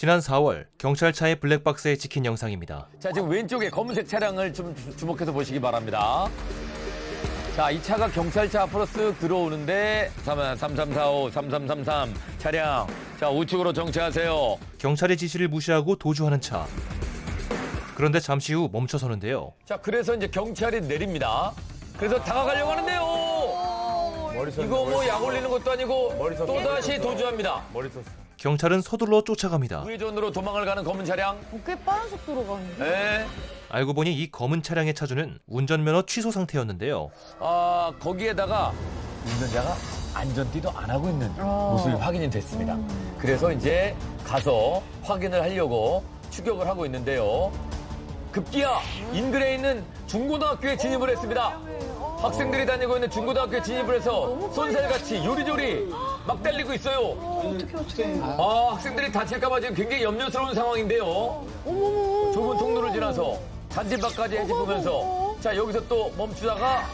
지난 4월 경찰차의 블랙박스에 찍힌 영상입니다. 자, 지금 왼쪽에 검은색 차량을 좀 주목해서 보시기 바랍니다. 자, 이 차가 경찰차 앞으로 쓱 들어오는데 3345, 3333 차량. 자, 우측으로 정체하세요. 경찰의 지시를 무시하고 도주하는 차. 그런데 잠시 후 멈춰서는데요. 자, 그래서 이제 경찰이 내립니다. 그래서 다가가려고 하는데요. 이거 뭐 약 올리는 것도 아니고 또다시 도주합니다. 경찰은 서둘러 쫓아갑니다. 우회전으로 도망을 가는 검은 차량. 꽤 빠른 속도로 가는데? 네. 알고 보니 이 검은 차량의 차주는 운전면허 취소 상태였는데요. 거기에다가 운전자가 안전띠도 안 하고 있는 모습이 확인이 됐습니다. 그래서 이제 가서 확인을 하려고 추격을 하고 있는데요. 급기야 인근에 있는 중고등학교에 진입을 했습니다. 학생들이 다니고 있는 중고등학교에 진입을 해서 쏜살같이 요리조리 막 달리고 있어요. 어떡해. 학생들이 다칠까봐 지금 굉장히 염려스러운 상황인데요. 어머머. 좁은 통로를 지나서 잔디밭까지 헤집으면서 자, 여기서 또 멈추다가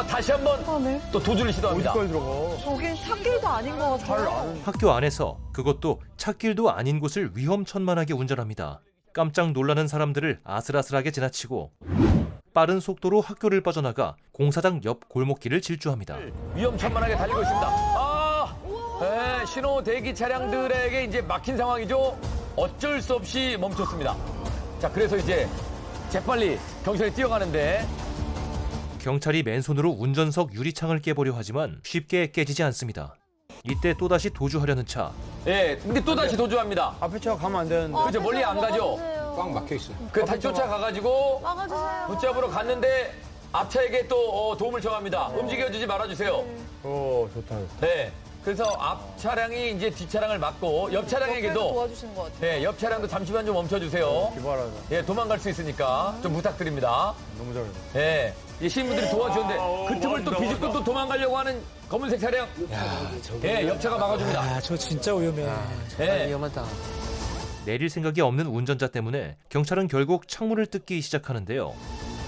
다시 한번 네. 또 도주를 시도합니다. 저긴 찻길도 아닌 것 같아요. 학교 안에서 그것도 찻길도 아닌 곳을 위험천만하게 운전합니다. 깜짝 놀라는 사람들을 아슬아슬하게 지나치고 빠른 속도로 학교를 빠져나가 공사장 옆 골목길을 질주합니다. 위험천만하게 달리고 있습니다. 네, 신호 대기 차량들에게 이제 막힌 상황이죠. 어쩔 수 없이 멈췄습니다. 자, 그래서 이제 재빨리 경찰이 뛰어가는데 경찰이 맨손으로 운전석 유리창을 깨보려 하지만 쉽게 깨지지 않습니다. 이때 또다시 도주하려는 차. 예, 근데 또다시 도주합니다. 앞에 차가 가면 안 되는데. 그죠, 멀리 안 가죠. 꽉 막혀 있어요. 그 다시 쫓아가가지고 막아주세요. 붙잡으러 갔는데 앞차에게 또 도움을 청합니다. 움직여주지 말아주세요. 좋다. 네. 그래서 앞 차량이 이제 뒷 차량을 막고 옆 차량에게도 도와주신 것 같아요. 네, 옆 차량도 잠시만 좀 멈춰주세요. 기발하다. 예, 도망갈 수 있으니까 좀 부탁드립니다. 너무 잘해. 예, 이 시민분들이 도와주는데 그 틈을 또 비집고 또 도망가려고 하는 검은색 차량. 예, 옆 차가 막아줍니다. 저 진짜 위험해. 예. 위험하다. 내릴 생각이 없는 운전자 때문에 경찰은 결국 창문을 뜯기 시작하는데요.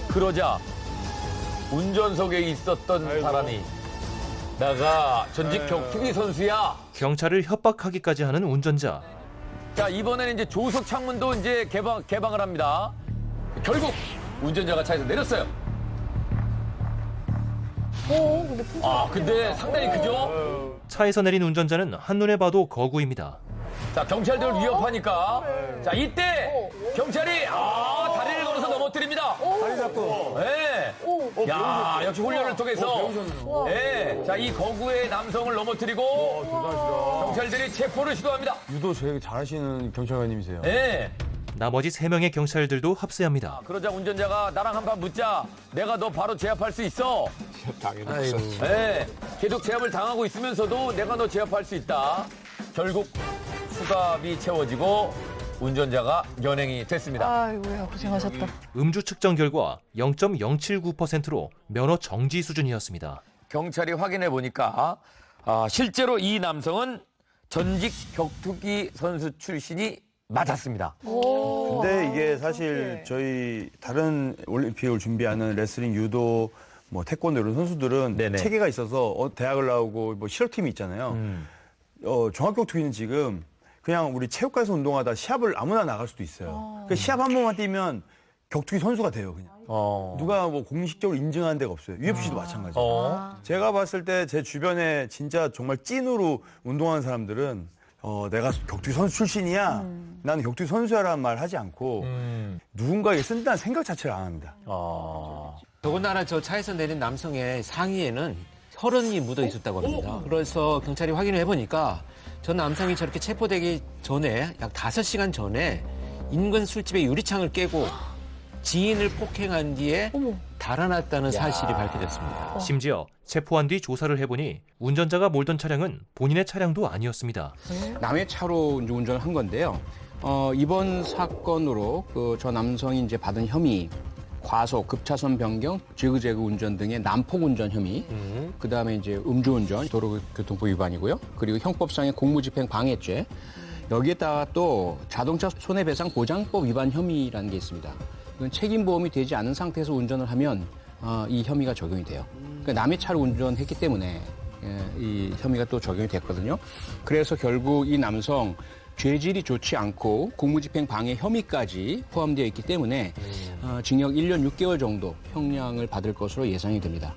그러자 운전석에 있었던 사람이 나가 전직 격투기 선수야. 경찰을 협박하기까지 하는 운전자. 자, 이번에는 이제 조석 창문도 이제 개방을 합니다. 결국 운전자가 차에서 내렸어요. 근데 상당히 크죠? 차에서 내린 운전자는 한눈에 봐도 거구입니다. 자, 경찰들 위협하니까. 자, 이때 경찰이 다리를 걸어서 넘어뜨립니다. 다리 잡고. 예. 야, 역시 훈련을 통해서. 예. 자, 이 거구의 남성을 넘어뜨리고 경찰들이 체포를 시도합니다. 유도 되게 잘하시는 경찰관님이세요. 예. 나머지 3명의 경찰들도 합세합니다. 그러자 운전자가 나랑 한판 붙자. 내가 너 바로 제압할 수 있어. 당연히. 예. 계속 제압을 당하고 있으면서도 내가 너 제압할 수 있다. 결국 수갑이 채워지고 운전자가 연행이 됐습니다. 아이고야, 고생하셨다. 음주 측정 결과 0.079%로 면허 정지 수준이었습니다. 경찰이 확인해 보니까 실제로 이 남성은 전직 격투기 선수 출신이 맞았습니다. 근데 이게 사실 저희 다른 올림픽을 준비하는 레슬링, 유도, 뭐 태권도 이런 선수들은 네네. 체계가 있어서 대학을 나오고 뭐 실업팀이 있잖아요. 종합격투기는 지금 그냥 우리 체육관에서 운동하다 시합을 아무나 나갈 수도 있어요. 그 시합 한 번만 뛰면 격투기 선수가 돼요, 그냥. 누가 뭐 공식적으로 인증하는 데가 없어요. UFC도 마찬가지예요. 제가 봤을 때 제 주변에 진짜 정말 찐으로 운동하는 사람들은 내가 격투기 선수 출신이야. 나는 격투기 선수야라는 말 하지 않고 누군가에게 쓴다는 생각 자체를 안 합니다. 더군다나 저 차에서 내린 남성의 상의에는 혈흔이 묻어 있었다고 합니다. 그래서 경찰이 확인을 해보니까 저 남성이 저렇게 체포되기 전에 약 5시간 전에 인근 술집의 유리창을 깨고 지인을 폭행한 뒤에 달아났다는 사실이 밝혀졌습니다. 심지어 체포한 뒤 조사를 해보니 운전자가 몰던 차량은 본인의 차량도 아니었습니다. 남의 차로 이제 운전을 한 건데요. 이번 사건으로 저 남성이 이제 받은 혐의, 과속, 급차선 변경, 지그재그 운전 등의 난폭 운전 혐의, 그다음에 이제 음주운전, 도로교통법 위반이고요. 그리고 형법상의 공무집행 방해죄. 여기에다가 또 자동차 손해배상 보장법 위반 혐의라는 게 있습니다. 이건 책임보험이 되지 않은 상태에서 운전을 하면 이 혐의가 적용이 돼요. 그러니까 남의 차를 운전했기 때문에 이 혐의가 또 적용이 됐거든요. 그래서 결국 이 남성 죄질이 좋지 않고 공무집행 방해 혐의까지 포함되어 있기 때문에 징역 1년 6개월 정도 형량을 받을 것으로 예상이 됩니다.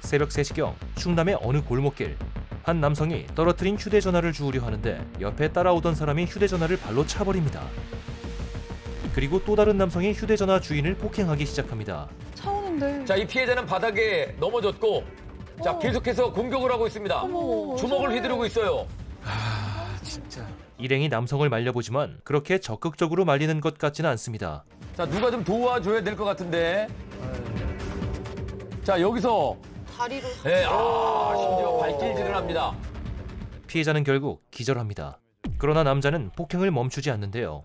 새벽 3시경 충남의 어느 골목길. 한 남성이 떨어뜨린 휴대전화를 주우려 하는데 옆에 따라오던 사람이 휴대전화를 발로 차버립니다. 그리고 또 다른 남성이 휴대전화 주인을 폭행하기 시작합니다. 차오는데. 자, 이 피해자는 바닥에 넘어졌고, 자, 계속해서 공격을 하고 있습니다. 주먹을 휘두르고 있어요. 진짜. 일행이 남성을 말려보지만 그렇게 적극적으로 말리는 것 같지는 않습니다. 자, 누가 좀 도와줘야 될 것 같은데. 자, 여기서. 다리로. 네, 심지어 발길질을 합니다. 피해자는 결국 기절합니다. 그러나 남자는 폭행을 멈추지 않는데요.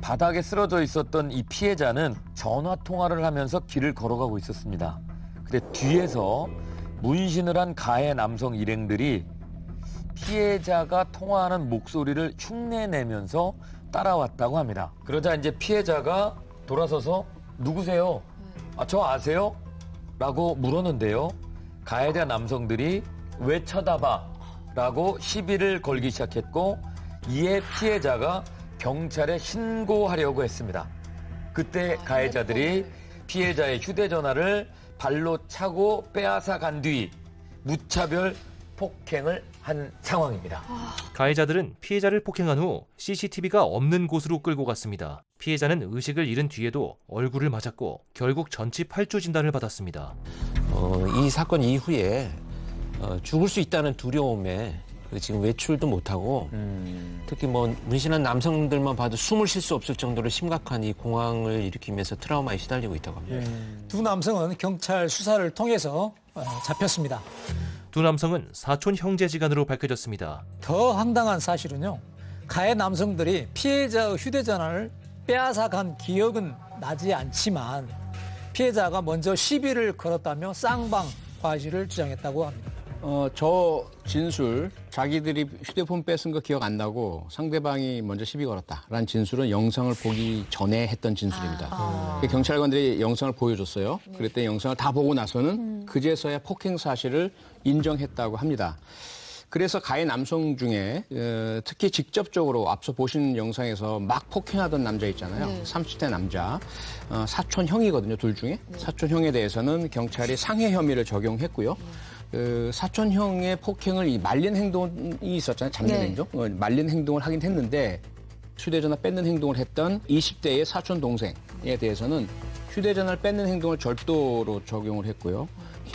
바닥에 쓰러져 있었던 이 피해자는 전화 통화를 하면서 길을 걸어가고 있었습니다. 근데 뒤에서 문신을 한 가해 남성 일행들이 피해자가 통화하는 목소리를 흉내내면서 따라왔다고 합니다. 그러자 이제 피해자가 돌아서서 누구세요? 저 아세요? 라고 물었는데요. 가해자 남성들이 왜 쳐다봐? 라고 시비를 걸기 시작했고 이에 피해자가 경찰에 신고하려고 했습니다. 그때 가해자들이 피해자의 휴대전화를 발로 차고 빼앗아 간 뒤 무차별 폭행을 한 상황입니다. 가해자들은 피해자를 폭행한 후 CCTV가 없는 곳으로 끌고 갔습니다. 피해자는 의식을 잃은 뒤에도 얼굴을 맞았고 결국 전치 8주 진단을 받았습니다. 이 사건 이후에 죽을 수 있다는 두려움에 지금 외출도 못하고 특히 뭐 문신한 남성들만 봐도 숨을 쉴 수 없을 정도로 심각한 이 공황을 일으키면서 트라우마에 시달리고 있다고 합니다. 두 남성은 경찰 수사를 통해서 잡혔습니다. 두 남성은 사촌 형제지간으로 밝혀졌습니다. 더 황당한 사실은요. 가해 남성들이 피해자의 휴대전화를 빼앗아 간 기억은 나지 않지만 피해자가 먼저 시비를 걸었다며 쌍방 과실을 주장했다고 합니다. 저 진술, 자기들이 휴대폰 뺏은 거 기억 안 나고 상대방이 먼저 시비 걸었다라는 진술은 영상을 보기 전에 했던 진술입니다. 경찰관들이 영상을 보여줬어요. 그랬더니 영상을 다 보고 나서는 그제서야 폭행 사실을 인정했다고 합니다. 그래서 가해 남성 중에 특히 직접적으로 앞서 보신 영상에서 막 폭행하던 남자 있잖아요. 30대 남자. 사촌형이거든요, 둘 중에. 사촌형에 대해서는 경찰이 상해 혐의를 적용했고요. 사촌형의 폭행을 말린 행동이 있었잖아요. 잡는 행동. 말린 행동을 하긴 했는데 휴대전화 뺏는 행동을 했던 20대의 사촌 동생에 대해서는 휴대전화를 뺏는 행동을 절도로 적용을 했고요.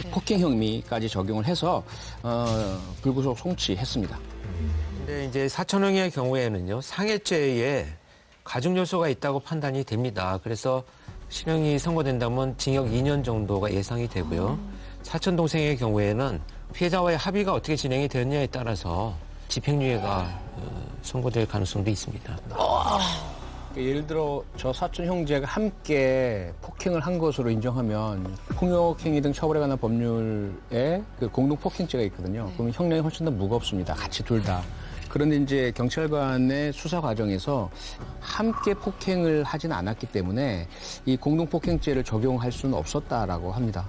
폭행 혐의까지 적용을 해서 불구속 송치했습니다. 근데 이제 사촌형의 경우에는요, 상해죄에 가중 요소가 있다고 판단이 됩니다. 그래서 실형이 선고된다면 징역 2년 정도가 예상이 되고요. 사촌 동생의 경우에는 피해자와의 합의가 어떻게 진행이 되었냐에 따라서 집행유예가 선고될 가능성도 있습니다. 예를 들어 저 사촌 형제가 함께 폭행을 한 것으로 인정하면 폭력행위 등 처벌에 관한 법률에 그 공동 폭행죄가 있거든요. 그러면 형량이 훨씬 더 무겁습니다. 같이 둘 다. 그런데 이제 경찰관의 수사 과정에서 함께 폭행을 하진 않았기 때문에 이 공동 폭행죄를 적용할 수는 없었다라고 합니다.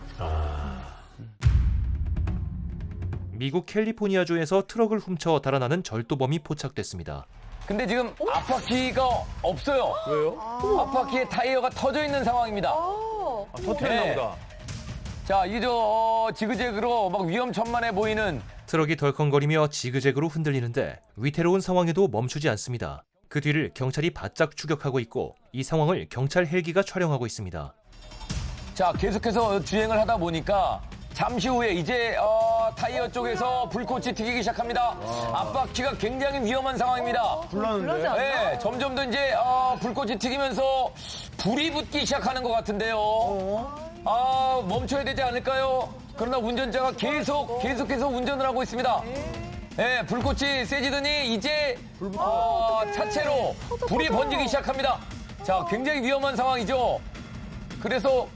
미국 캘리포니아주에서 트럭을 훔쳐 달아나는 절도범이 포착됐습니다. 근데 지금 앞바퀴가 없어요. 왜요? 앞바퀴에 타이어가 터져 있는 상황입니다. 터트렸나 보다. 자, 이게 지그재그로 막 위험천만해 보이는 트럭이 덜컹거리며 지그재그로 흔들리는데 위태로운 상황에도 멈추지 않습니다. 그 뒤를 경찰이 바짝 추격하고 있고 이 상황을 경찰 헬기가 촬영하고 있습니다. 자, 계속해서 주행을 하다 보니까 잠시 후에 이제 타이어 쪽에서 불꽃이 튀기기 시작합니다. 앞바퀴가 굉장히 위험한 상황입니다. 불나는데? 네, 점점 더 이제 불꽃이 튀기면서 불이 붙기 시작하는 것 같은데요. 멈춰야 되지 않을까요? 그러나 운전자가 계속해서 운전을 하고 있습니다. 네, 불꽃이 세지더니 이제 차체로 불이 번지기 시작합니다. 자, 굉장히 위험한 상황이죠. 그래서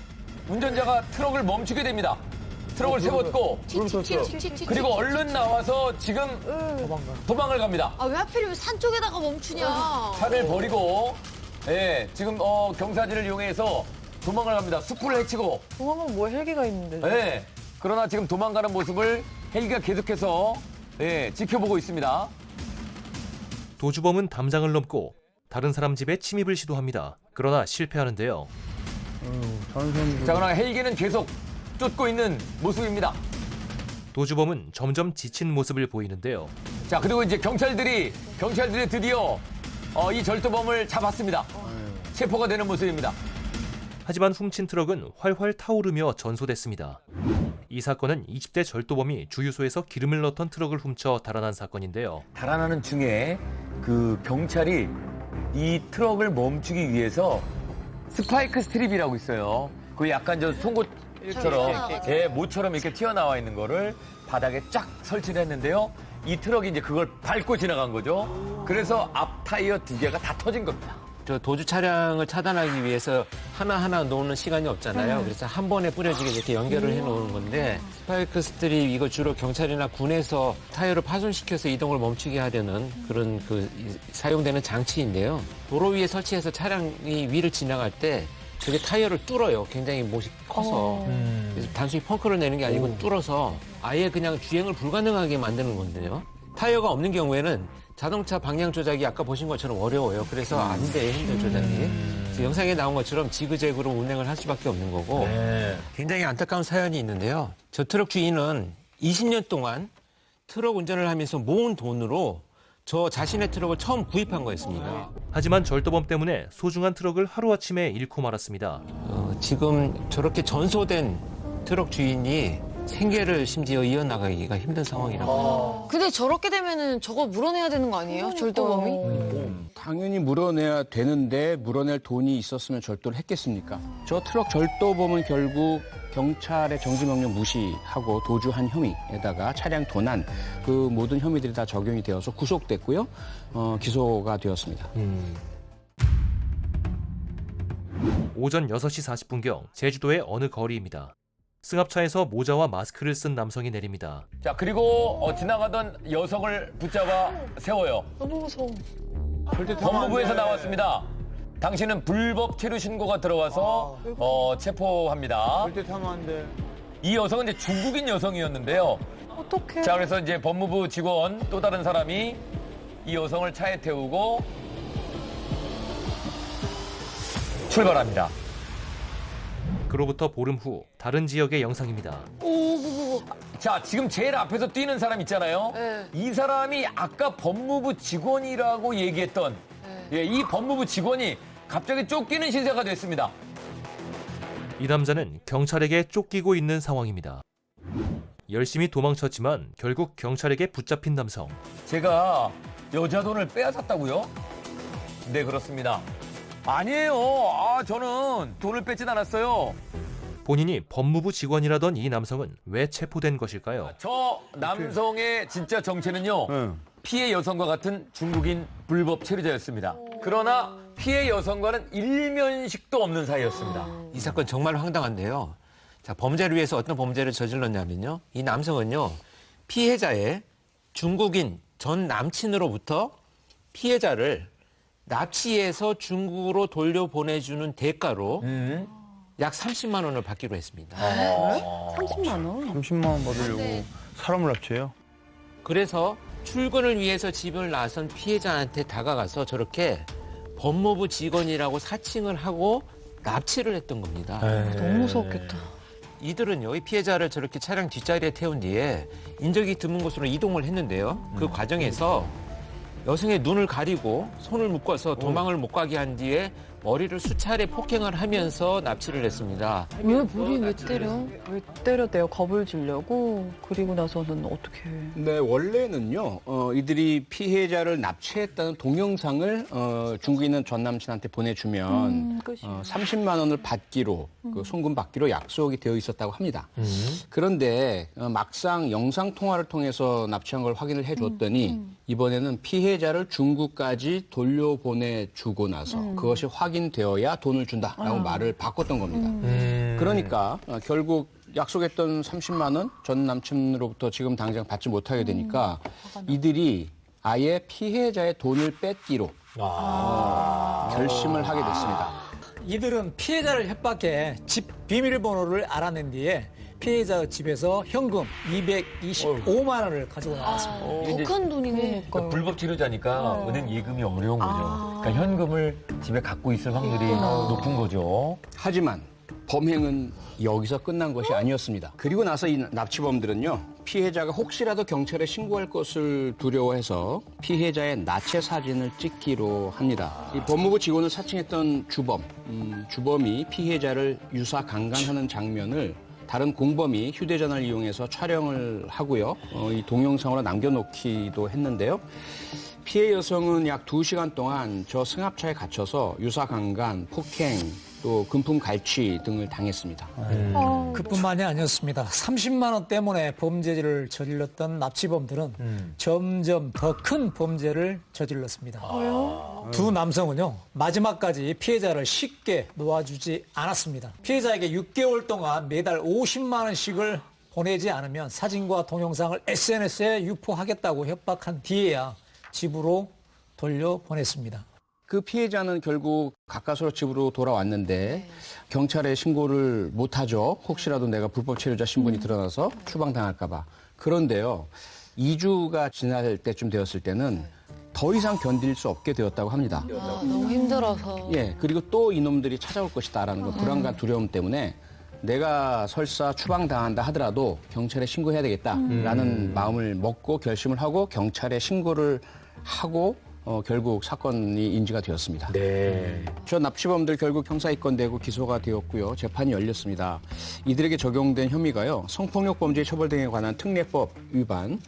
운전자가 트럭을 멈추게 됩니다. 트럭을 세웠고 그리고 얼른 나와서 지금 도망을 갑니다. 왜 하필이면 산 쪽에다가 멈추냐. 차를 버리고 지금 경사진을 이용해서 도망을 갑니다. 숲을 헤치고. 도망은 뭐 헬기가 있는데. 그러나 지금 도망가는 모습을 헬기가 계속해서 예, 지켜보고 있습니다. 도주범은 담장을 넘고 다른 사람 집에 침입을 시도합니다. 그러나 실패하는데요. 자, 그러나 헬기는 계속 쫓고 있는 모습입니다. 도주범은 점점 지친 모습을 보이는데요. 자, 그리고 이제 경찰들이 드디어 이 절도범을 잡았습니다. 체포가 되는 모습입니다. 하지만 훔친 트럭은 활활 타오르며 전소됐습니다. 이 사건은 20대 절도범이 주유소에서 기름을 넣던 트럭을 훔쳐 달아난 사건인데요. 달아나는 중에 그 경찰이 이 트럭을 멈추기 위해서 스파이크 스트립이라고 있어요. 그 약간 저 송곳처럼, 예, 모처럼 이렇게 튀어나와 있는 거를 바닥에 쫙 설치를 했는데요. 이 트럭이 이제 그걸 밟고 지나간 거죠. 그래서 앞 타이어 2개가 다 터진 겁니다. 저 도주 차량을 차단하기 위해서 하나하나 놓는 시간이 없잖아요. 그래서 한 번에 뿌려지게 이렇게 연결을 해놓은 건데 스파이크 스트립 이거 주로 경찰이나 군에서 타이어를 파손시켜서 이동을 멈추게 하려는 그런 사용되는 장치인데요. 도로 위에 설치해서 차량이 위를 지나갈 때 저게 타이어를 뚫어요. 굉장히 못이 커서. 그래서 단순히 펑크를 내는 게 아니고 뚫어서 아예 그냥 주행을 불가능하게 만드는 건데요. 타이어가 없는 경우에는 자동차 방향 조작이 아까 보신 것처럼 어려워요. 그래서 안 돼, 핸들 조작이. 그래서 영상에 나온 것처럼 지그재그로 운행을 할 수밖에 없는 거고. 굉장히 안타까운 사연이 있는데요. 저 트럭 주인은 20년 동안 트럭 운전을 하면서 모은 돈으로 저 자신의 트럭을 처음 구입한 거였습니다. 하지만 절도범 때문에 소중한 트럭을 하루아침에 잃고 말았습니다. 지금 저렇게 전소된 트럭 주인이 생계를 심지어 이어나가기가 힘든 상황이라고. 근데 저렇게 되면은 저거 물어내야 되는 거 아니에요? 절도범이? 당연히 물어내야 되는데 물어낼 돈이 있었으면 절도를 했겠습니까? 저 트럭 절도범은 결국 경찰의 정지명령 무시하고 도주한 혐의에다가 차량 도난 그 모든 혐의들이 다 적용이 되어서 구속됐고요. 기소가 되었습니다. 오전 6시 40분경 제주도의 어느 거리입니다. 승합차에서 모자와 마스크를 쓴 남성이 내립니다. 자, 그리고 지나가던 여성을 붙잡아 세워요. 너무 무서워. 법무부에서 나왔습니다. 당신은 불법 체류 신고가 들어와서 체포합니다. 절대 타면 안 돼. 이 여성은 이제 중국인 여성이었는데요. 어떡해. 자, 그래서 이제 법무부 직원 또 다른 사람이 이 여성을 차에 태우고 출발합니다. 그로부터 보름 후 다른 지역의 영상입니다. 자, 지금 제일 앞에서 뛰는 사람 있잖아요. 네. 이 사람이 아까 법무부 직원이라고 얘기했던 예, 이 법무부 직원이 갑자기 쫓기는 신세가 됐습니다. 이 남자는 경찰에게 쫓기고 있는 상황입니다. 열심히 도망쳤지만 결국 경찰에게 붙잡힌 남성. 제가 여자 돈을 빼앗았다고요? 네, 그렇습니다. 아니에요. 저는 돈을 뺏진 않았어요. 본인이 법무부 직원이라던 이 남성은 왜 체포된 것일까요? 저 남성의 진짜 정체는요. 응. 피해 여성과 같은 중국인 불법 체류자였습니다. 그러나 피해 여성과는 일면식도 없는 사이였습니다. 이 사건 정말 황당한데요. 자, 범죄를 위해서 어떤 범죄를 저질렀냐면요. 이 남성은요, 피해자의 중국인 전 남친으로부터 피해자를 납치해서 중국으로 돌려보내주는 대가로 약 30만 원을 받기로 했습니다. 30만 원? 30만 원 받으려고 사람을 납치해요? 그래서 출근을 위해서 집을 나선 피해자한테 다가가서 저렇게 법무부 직원이라고 사칭을 하고 납치를 했던 겁니다. 너무 무서웠겠다. 이들은요, 이 피해자를 저렇게 차량 뒷자리에 태운 뒤에 인적이 드문 곳으로 이동을 했는데요. 그 과정에서 여성의 눈을 가리고 손을 묶어서 도망을 못 가게 한 뒤에 머리를 수차례 폭행을 하면서 납치를 했습니다. 왜 불이 왜 때려? 왜 때렸대요? 겁을 주려고? 그리고 나서는 어떻게 해? 네, 원래는요, 이들이 피해자를 납치했다는 동영상을 중국에 있는 전 남친한테 보내주면 끝이에요. 30만 원을 받기로, 그 송금 받기로 약속이 되어 있었다고 합니다. 그런데 막상 영상통화를 통해서 납치한 걸 확인을 해줬더니 이번에는 피해자를 중국까지 돌려보내주고 나서 그것이 확인되어야 돈을 준다라고 말을 바꿨던 겁니다. 그러니까 결국 약속했던 30만 원 전 남친으로부터 지금 당장 받지 못하게 되니까 이들이 아예 피해자의 돈을 뺏기로 결심을 하게 됐습니다. 이들은 피해자를 협박해 집 비밀번호를 알아낸 뒤에 피해자 집에서 현금 225만 원을 가지고 나왔습니다. 독한 돈이네. 그러니까 불법 치료자니까 은행 예금이 어려운 거죠. 그러니까 현금을 집에 갖고 있을 확률이 높은 거죠. 하지만 범행은 여기서 끝난 것이 아니었습니다. 그리고 나서 이 납치범들은요, 피해자가 혹시라도 경찰에 신고할 것을 두려워해서 피해자의 나체 사진을 찍기로 합니다. 이 법무부 직원을 사칭했던 주범이 피해자를 유사 강간하는 장면을 다른 공범이 휴대전화를 이용해서 촬영을 하고요. 이 동영상으로 남겨놓기도 했는데요. 피해 여성은 약 2시간 동안 저 승합차에 갇혀서 유사 강간, 폭행, 또 금품 갈취 등을 당했습니다. 그뿐만이 아니었습니다. 30만 원 때문에 범죄를 저질렀던 납치범들은 점점 더 큰 범죄를 저질렀습니다. 두 남성은요, 마지막까지 피해자를 쉽게 놓아주지 않았습니다. 피해자에게 6개월 동안 매달 50만 원씩을 보내지 않으면 사진과 동영상을 SNS에 유포하겠다고 협박한 뒤에야 집으로 돌려보냈습니다. 그 피해자는 결국 가까스로 집으로 돌아왔는데 경찰에 신고를 못하죠. 혹시라도 내가 불법 체류자 신분이 드러나서 추방당할까 봐. 그런데요, 2주가 지날 때쯤 되었을 때는 더 이상 견딜 수 없게 되었다고 합니다. 너무 힘들어서. 예, 그리고 또 이놈들이 찾아올 것이다라는 그 불안과 두려움 때문에 내가 설사 추방당한다 하더라도 경찰에 신고해야 되겠다라는 마음을 먹고 결심을 하고 경찰에 신고를 하고 결국 사건이 인지가 되었습니다. 네. 저 납치범들 결국 형사 입건되고 기소가 되었고요. 재판이 열렸습니다. 이들에게 적용된 혐의가요, 성폭력 범죄 처벌 등에 관한 특례법 위반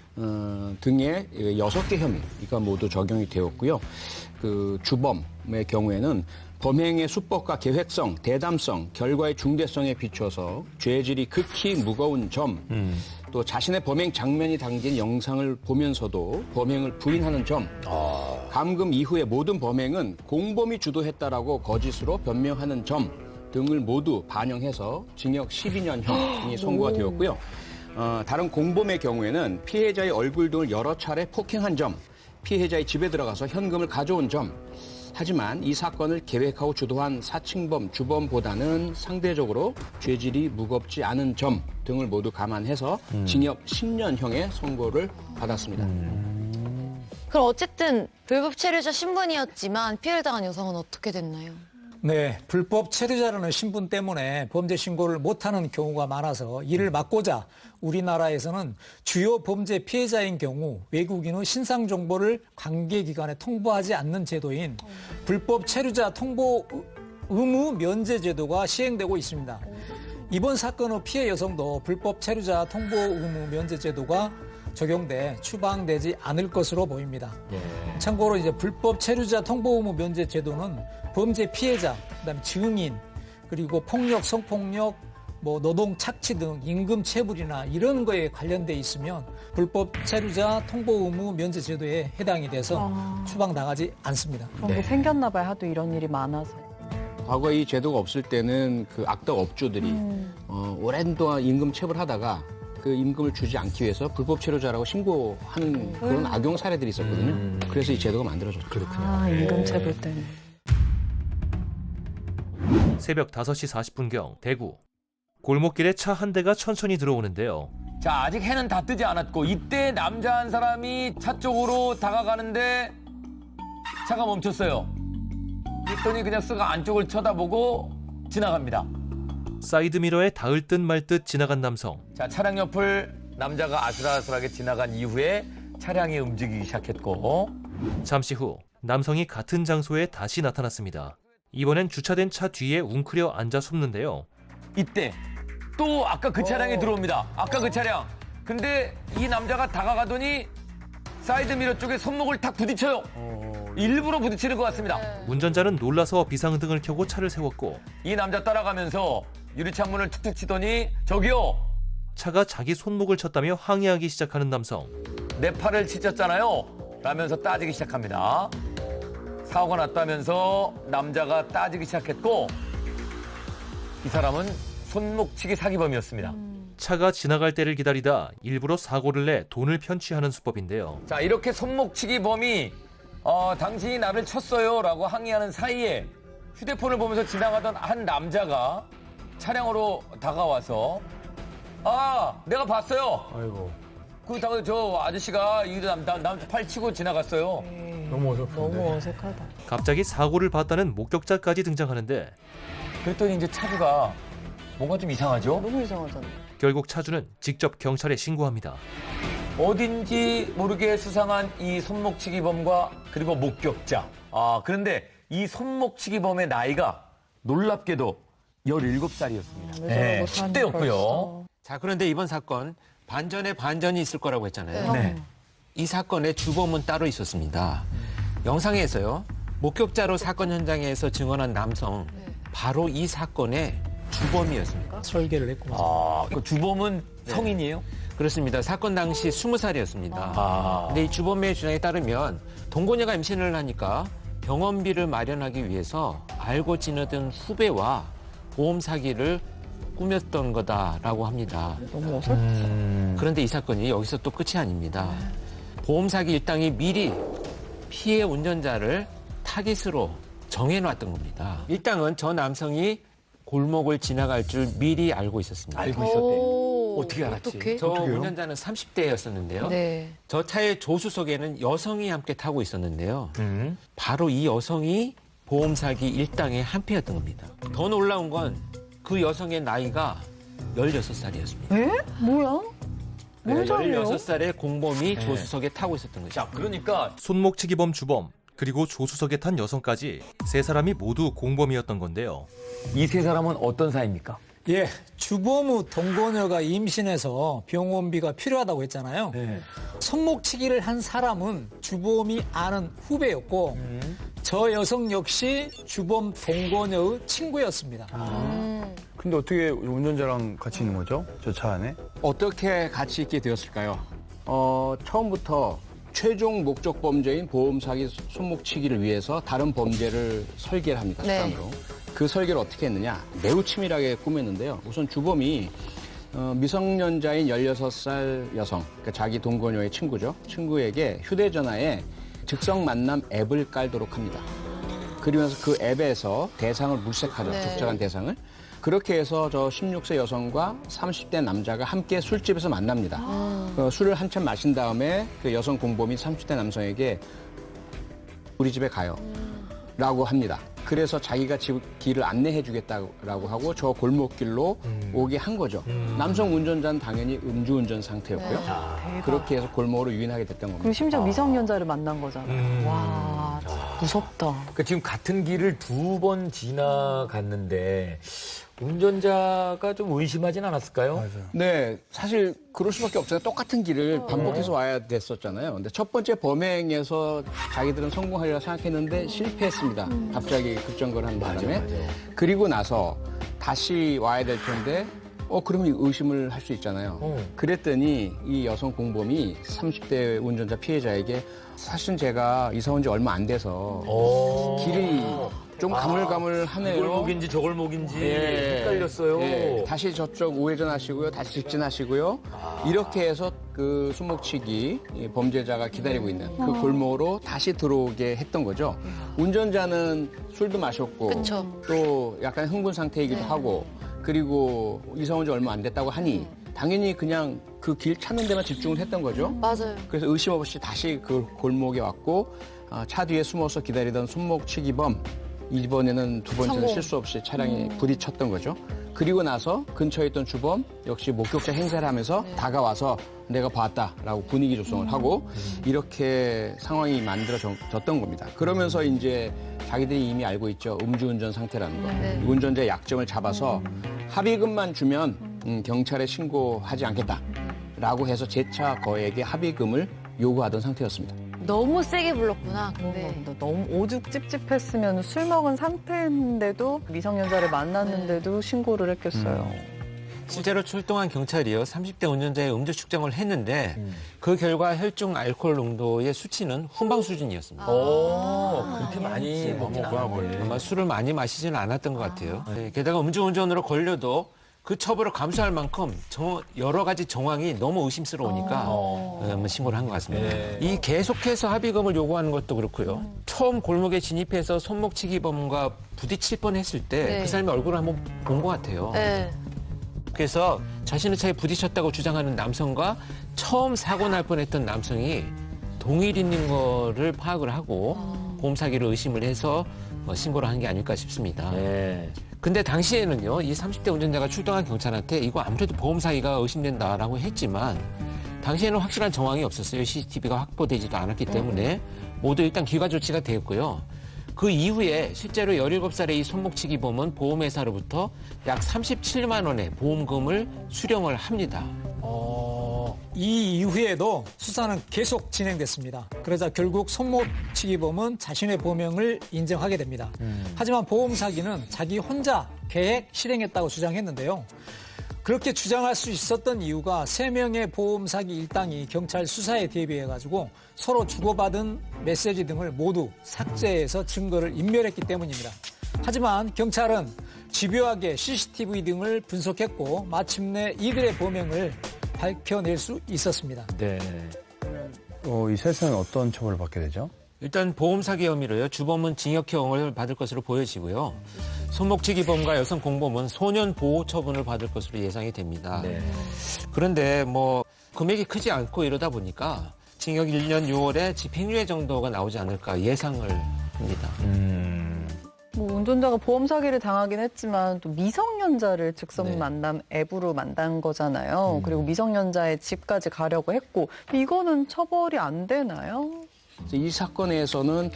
등의 6개 혐의가 모두 적용이 되었고요. 그 주범의 경우에는 범행의 수법과 계획성, 대담성, 결과의 중대성에 비춰서 죄질이 극히 무거운 점, 또 자신의 범행 장면이 담긴 영상을 보면서도 범행을 부인하는 점, 감금 이후의 모든 범행은 공범이 주도했다라고 거짓으로 변명하는 점 등을 모두 반영해서 징역 12년형이 선고가 되었고요. 다른 공범의 경우에는 피해자의 얼굴 등을 여러 차례 폭행한 점, 피해자의 집에 들어가서 현금을 가져온 점, 하지만 이 사건을 계획하고 주도한 사칭범, 주범보다는 상대적으로 죄질이 무겁지 않은 점 등을 모두 감안해서 징역 10년형의 선고를 받았습니다. 그럼 어쨌든 불법 체류자 신분이었지만 피해를 당한 여성은 어떻게 됐나요? 네, 불법 체류자라는 신분 때문에 범죄 신고를 못하는 경우가 많아서 이를 막고자 우리나라에서는 주요 범죄 피해자인 경우 외국인의 신상 정보를 관계기관에 통보하지 않는 제도인 불법 체류자 통보 의무 면제 제도가 시행되고 있습니다. 이번 사건의 피해 여성도 불법 체류자 통보 의무 면제 제도가 적용돼 추방되지 않을 것으로 보입니다. 참고로 이제 불법 체류자 통보 의무 면제 제도는 범죄 피해자, 그다음에 증인, 그리고 폭력, 성폭력, 노동 착취 등 임금 체불이나 이런 거에 관련돼 있으면 불법 체류자 통보 의무 면제 제도에 해당이 돼서 추방당하지 않습니다. 그런 게 생겼나 봐요. 하도 이런 일이 많아서. 과거 이 제도가 없을 때는 그 악덕 업주들이 오랜 동안 임금 체불하다가 그 임금을 주지 않기 위해서 불법 체류자라고 신고하는 그런 악용 사례들이 있었거든요. 그래서 이 제도가 만들어졌죠. 아, 임금 체불 때문에. 새벽 5시 40분경 대구. 골목길에 차 한 대가 천천히 들어오는데요. 자, 아직 해는 다 뜨지 않았고 이때 남자 한 사람이 차 쪽으로 다가가는데 차가 멈췄어요. 그랬더니 그냥 쓱 안쪽을 쳐다보고 지나갑니다. 사이드미러에 닿을 듯 말 듯 지나간 남성. 자, 차량 옆을 남자가 아슬아슬하게 지나간 이후에 차량이 움직이기 시작했고 잠시 후 남성이 같은 장소에 다시 나타났습니다. 이번엔 주차된 차 뒤에 웅크려 앉아 숨는데요. 이때 또 아까 그 차량이 들어옵니다. 아까 그 차량. 근데 이 남자가 다가가더니 사이드미러 쪽에 손목을 탁 부딪혀요. 일부러 부딪히는 것 같습니다. 운전자는 놀라서 비상등을 켜고 차를 세웠고 이 남자 따라가면서 유리창문을 툭툭 치더니 저기요. 차가 자기 손목을 쳤다며 항의하기 시작하는 남성. 내 팔을 찢었잖아요. 라면서 따지기 시작합니다. 사고가 났다면서 남자가 따지기 시작했고 이 사람은 손목치기 사기범이었습니다. 차가 지나갈 때를 기다리다 일부러 사고를 내 돈을 편취하는 수법인데요. 자, 이렇게 손목치기 범이 당신이 나를 쳤어요 라고 항의하는 사이에 휴대폰을 보면서 지나가던 한 남자가 차량으로 다가와서 내가 봤어요. 아이고. 저 아저씨가 남 팔 치고 지나갔어요. 너무 어설픈데. 너무 어색하다. 갑자기 사고를 봤다는 목격자까지 등장하는데 그랬더니 이제 차주가 뭔가 좀 이상하죠? 너무 이상하잖아. 결국 차주는 직접 경찰에 신고합니다. 어딘지 모르게 수상한 이 손목치기범과 그리고 목격자. 그런데 이 손목치기범의 나이가 놀랍게도 17살이었습니다. 왜 저러고 10대였고요. 자, 그런데 이번 사건 반전에 반전이 있을 거라고 했잖아요. 네. 이 사건의 주범은 따로 있었습니다. 영상에서요. 목격자로 사건 현장에서 증언한 남성 바로 이 사건의 주범이었습니다. 설계를 했구만. 그 주범은 성인이에요? 그렇습니다. 사건 당시 20살이었습니다. 근데 이 주범의 주장에 따르면 동거녀가 임신을 하니까 병원비를 마련하기 위해서 알고 지내던 후배와 보험 사기를 꾸몄던 거다라고 합니다. 너무 어설프다. 그런데 이 사건이 여기서 또 끝이 아닙니다. 보험 사기 일당이 미리 피해 운전자를 타깃으로 정해놨던 겁니다. 일당은 저 남성이 골목을 지나갈 줄 미리 알고 있었습니다. 알고 있었대. 어떻게 알았지? 어떻게? 저 운전자는 30대였었는데요. 네. 저 차의 조수석에는 여성이 함께 타고 있었는데요. 바로 이 여성이 보험 사기 일당의 한패였던 겁니다. 더 놀라운 건 그 여성의 나이가 16살이었습니다. 에? 뭐야? 뭔 소리예요? 16살의 공범이 조수석에 타고 있었던 거죠. 자, 그러니까 손목치기범 주범 그리고 조수석에 탄 여성까지 세 사람이 모두 공범이었던 건데요. 이 세 사람은 어떤 사이입니까? 예, 주범의 동거녀가 임신해서 병원비가 필요하다고 했잖아요. 손목치기를 한 사람은 주범이 아는 후배였고 저 여성 역시 주범 동거녀의 친구였습니다. 근데 어떻게 운전자랑 같이 있는 거죠? 저 차 안에? 어떻게 같이 있게 되었을까요? 처음부터 최종 목적 범죄인 보험 사기 손목치기를 위해서 다른 범죄를 설계를 합니다. 네. 수단으로. 그 설계를 어떻게 했느냐? 매우 치밀하게 꾸몄는데요. 우선 주범이 미성년자인 16살 여성, 그러니까 자기 동거녀의 친구죠. 친구에게 휴대전화에 즉석 만남 앱을 깔도록 합니다. 그러면서 그 앱에서 대상을 물색하죠. 네. 적절한 대상을. 그렇게 해서 저 16세 여성과 30대 남자가 함께 술집에서 만납니다. 술을 한참 마신 다음에 그 여성 공범이 30대 남성에게 우리 집에 가요. 라고 합니다. 그래서 자기가 길을 안내해 주겠다라고 하고 저 골목길로 오게 한 거죠. 남성 운전자는 당연히 음주운전 상태였고요. 그렇게 해서 골목으로 유인하게 됐던 겁니다. 그리고 심지어 미성년자를 만난 거잖아요. 와, 무섭다. 그러니까 지금 같은 길을 2번 지나갔는데 운전자가 좀 의심하진 않았을까요? 네, 사실 그럴 수밖에 없어요. 똑같은 길을 반복해서 와야 됐었잖아요. 근데 첫 번째 범행에서 자기들은 성공하리라 생각했는데 실패했습니다. 갑자기 급정거를 한 바람에. 그리고 나서 다시 와야 될 텐데 그러면 의심을 할 수 있잖아요. 그랬더니 이 여성 공범이 30대 운전자 피해자에게 사실 제가 이사 온 지 얼마 안 돼서 길이 좀 가물가물하네요. 이걸 목인지 저걸 목인지 예. 헷갈렸어요. 예. 다시 저쪽 우회전하시고요. 다시 직진하시고요. 이렇게 해서 그 손목치기 범죄자가 기다리고 있는 그 골목으로 다시 들어오게 했던 거죠. 운전자는 술도 마셨고 그쵸. 또 약간 흥분 상태이기도 하고 그리고 이사 온 지 얼마 안 됐다고 하니 당연히 그냥 그 길 찾는 데만 집중을 했던 거죠. 맞아요. 그래서 의심 없이 다시 그 골목에 왔고 차 뒤에 숨어서 기다리던 손목치기범 이번에는 두 번째는 성공. 실수 없이 차량에 부딪혔던 거죠. 그리고 나서 근처에 있던 주범 역시 목격자 행세를 하면서 다가와서 내가 봤다라고 분위기 조성을 하고 이렇게 상황이 만들어졌던 겁니다. 그러면서 이제 자기들이 이미 알고 있죠. 음주운전 상태라는 거. 네. 운전자의 약점을 잡아서 합의금만 주면 경찰에 신고하지 않겠다라고 해서 제 차 거액의 합의금을 요구하던 상태였습니다. 너무 세게 불렀구나. 근데 근데 너무 오죽 찝찝했으면 술 먹은 상태인데도 미성년자를 만났는데도 신고를 했겠어요. 실제로 출동한 경찰이요. 30대 운전자의 음주 측정을 했는데 그 결과 혈중 알코올 농도의 수치는 훈방 수준이었습니다. 그렇게 많이 먹진 않았네. 아마 술을 많이 마시지는 않았던 것 같아요. 네, 게다가 음주운전으로 걸려도 그 처벌을 감수할 만큼 여러 가지 정황이 너무 의심스러우니까 한번 신고를 한 것 같습니다. 이 계속해서 합의금을 요구하는 것도 그렇고요. 처음 골목에 진입해서 손목치기범과 부딪힐 뻔했을 때 그 네. 사람의 얼굴을 한번 본 것 같아요. 네. 그래서 자신의 차에 부딪혔다고 주장하는 남성과 처음 사고 날 뻔했던 남성이 동일인인 거를 파악을 하고 보험 사기를 의심을 해서 신고를 한 게 아닐까 싶습니다. 네. 근데 당시에는요, 이 30대 운전자가 출동한 경찰한테 이거 아무래도 보험 사기가 의심된다라고 했지만 당시에는 확실한 정황이 없었어요. CCTV가 확보되지도 않았기 때문에 모두 일단 기가 조치가 되었고요. 그 이후에 실제로 17살의 이 손목치기범은 보험회사로부터 약 37만 원의 보험금을 수령을 합니다. 이 이후에도 수사는 계속 진행됐습니다. 그러자 결국 손목치기범은 자신의 범행을 인정하게 됩니다. 하지만 보험 사기는 자기 혼자 계획 실행했다고 주장했는데요. 그렇게 주장할 수 있었던 이유가 3명의 보험 사기 일당이 경찰 수사에 대비해가지고 서로 주고받은 메시지 등을 모두 삭제해서 증거를 인멸했기 때문입니다. 하지만 경찰은 집요하게 CCTV 등을 분석했고 마침내 이들의 범행을 밝혀낼 수 있었습니다. 네. 이 셋은 어떤 처벌을 받게 되죠? 일단 보험 사기 혐의로요. 주범은 징역형을 받을 것으로 보여지고요. 손목치기범과 여성 공범은 소년 보호 처분을 받을 것으로 예상이 됩니다. 네. 그런데 뭐 금액이 크지 않고 이러다 보니까 징역 1년 6월에 집행유예 정도가 나오지 않을까 예상을 합니다. 뭐 운전자가 보험 사기를 당하긴 했지만 또 미성년자를 즉석 네. 만남 앱으로 만난 거잖아요. 그리고 미성년자의 집까지 가려고 했고 이거는 처벌이 안 되나요? 이 사건에서는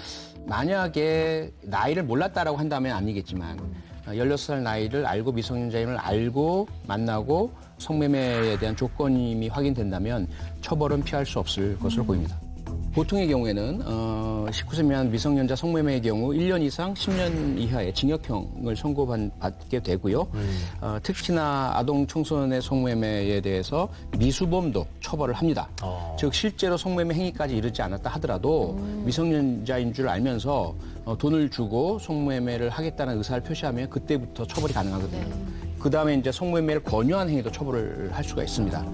만약에 나이를 몰랐다라고 한다면 아니겠지만 16살 나이를 알고 미성년자임을 알고 만나고 성매매에 대한 조건임이 확인된다면 처벌은 피할 수 없을 것으로 보입니다. 보통의 경우에는 19세 미만 미성년자 성매매의 경우 1년 이상 10년 이하의 징역형을 선고받게 되고요. 특히나 아동 청소년의 성매매에 대해서 미수범도 처벌을 합니다. 즉 실제로 성매매 행위까지 이르지 않았다 하더라도 미성년자인 줄 알면서 돈을 주고 성매매를 하겠다는 의사를 표시하면 그때부터 처벌이 가능하거든요. 그다음에 이제 성매매를 권유한 행위도 처벌을 할 수가 있습니다.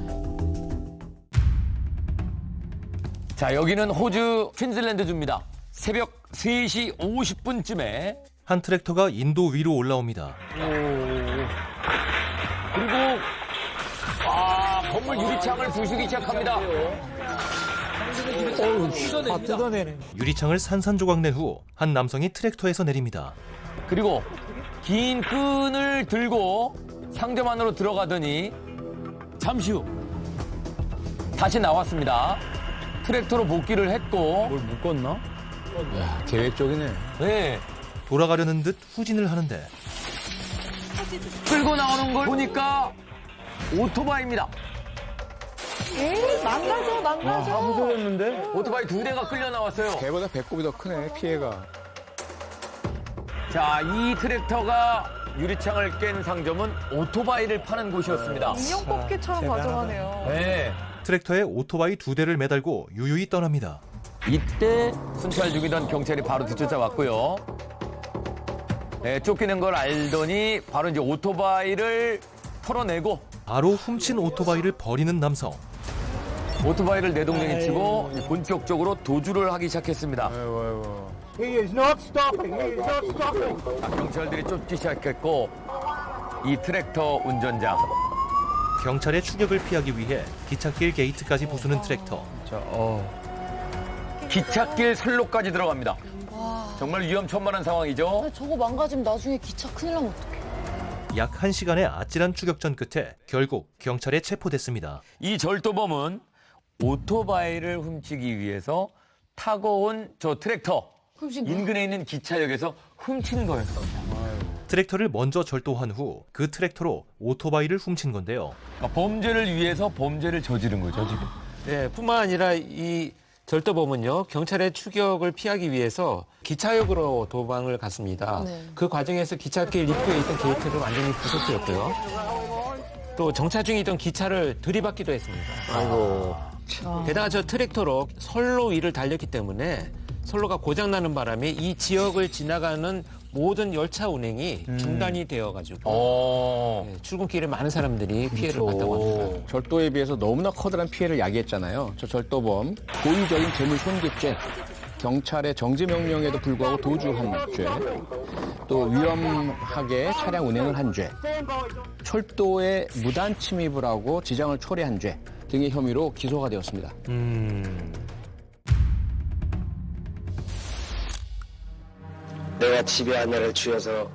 자, 여기는 호주 퀸즐랜드주입니다. 새벽 3시 50분쯤에 한 트랙터가 인도 위로 올라옵니다. 그리고 건물 유리창을 부수기 시작합니다. 다 뜯어내네. 유리창을 산산조각 낸 후 한 남성이 트랙터에서 내립니다. 그리고 긴 끈을 들고 상점 안으로 들어가더니 잠시 후 다시 나왔습니다. 트랙터로 복귀를 했고 뭘 묶었나? 야, 계획적이네. 네, 돌아가려는 듯 후진을 하는데 끌고 나오는 걸 보니까 오토바이입니다. 망가져. 부서졌는데? 오토바이 2대가 끌려 나왔어요. 개보다 배꼽이 더 크네, 피해가. 자, 이 트랙터가 유리창을 깬 상점은 오토바이를 파는 곳이었습니다. 인형 뽑기처럼 가져가네요. 네. 트랙터에 오토바이 2대를 매달고 유유히 떠납니다. 이때 순찰 중이던 경찰이 바로 뒤쫓아왔고요. 네, 쫓기는 걸 알더니 바로 이제 오토바이를 털어내고 바로 훔친 오토바이를 버리는 남성. 오토바이를 내동댕이 치고 본격적으로 도주를 하기 시작했습니다. 경찰들이 쫓기 시작했고 이 트랙터 운전자 경찰의 추격을 피하기 위해 기찻길 게이트까지 부수는 트랙터. 기찻길 선로까지 들어갑니다. 정말 위험천만한 상황이죠. 저거 망가지면 나중에 기차 큰일 나면 어떡해. 약 1시간의 아찔한 추격전 끝에 결국 경찰에 체포됐습니다. 이 절도범은 오토바이를 훔치기 위해서 타고 온 저 트랙터 훔친 거야? 인근에 있는 기차역에서 훔친 거였습니다. 트랙터를 먼저 절도한 후 그 트랙터로 오토바이를 훔친 건데요. 그러니까 범죄를 위해서 범죄를 저지른 거죠, 지금. 네, 뿐만 아니라 이 절도범은요, 경찰의 추격을 피하기 위해서 기차역으로 도망을 갔습니다. 네. 그 과정에서 기찻길 입구에 있던 게이트를 완전히 부서뜨렸고요. 또 정차 중에 있던 기차를 들이받기도 했습니다. 게다가 저 트랙터로 선로 위를 달렸기 때문에 선로가 고장나는 바람에 이 지역을 지나가는 모든 열차 운행이 중단이 되어가지고 네, 출근길에 많은 사람들이 피해를 봤다고 합니다. 절도에 비해서 너무나 커다란 피해를 야기했잖아요. 저 절도범, 고의적인 재물 손괴죄, 경찰의 정지 명령에도 불구하고 도주한 죄, 또 위험하게 차량 운행을 한 죄, 철도에 무단 침입을 하고 지장을 초래한 죄 등의 혐의로 기소가 되었습니다. 내가 집에 아내를 죽여서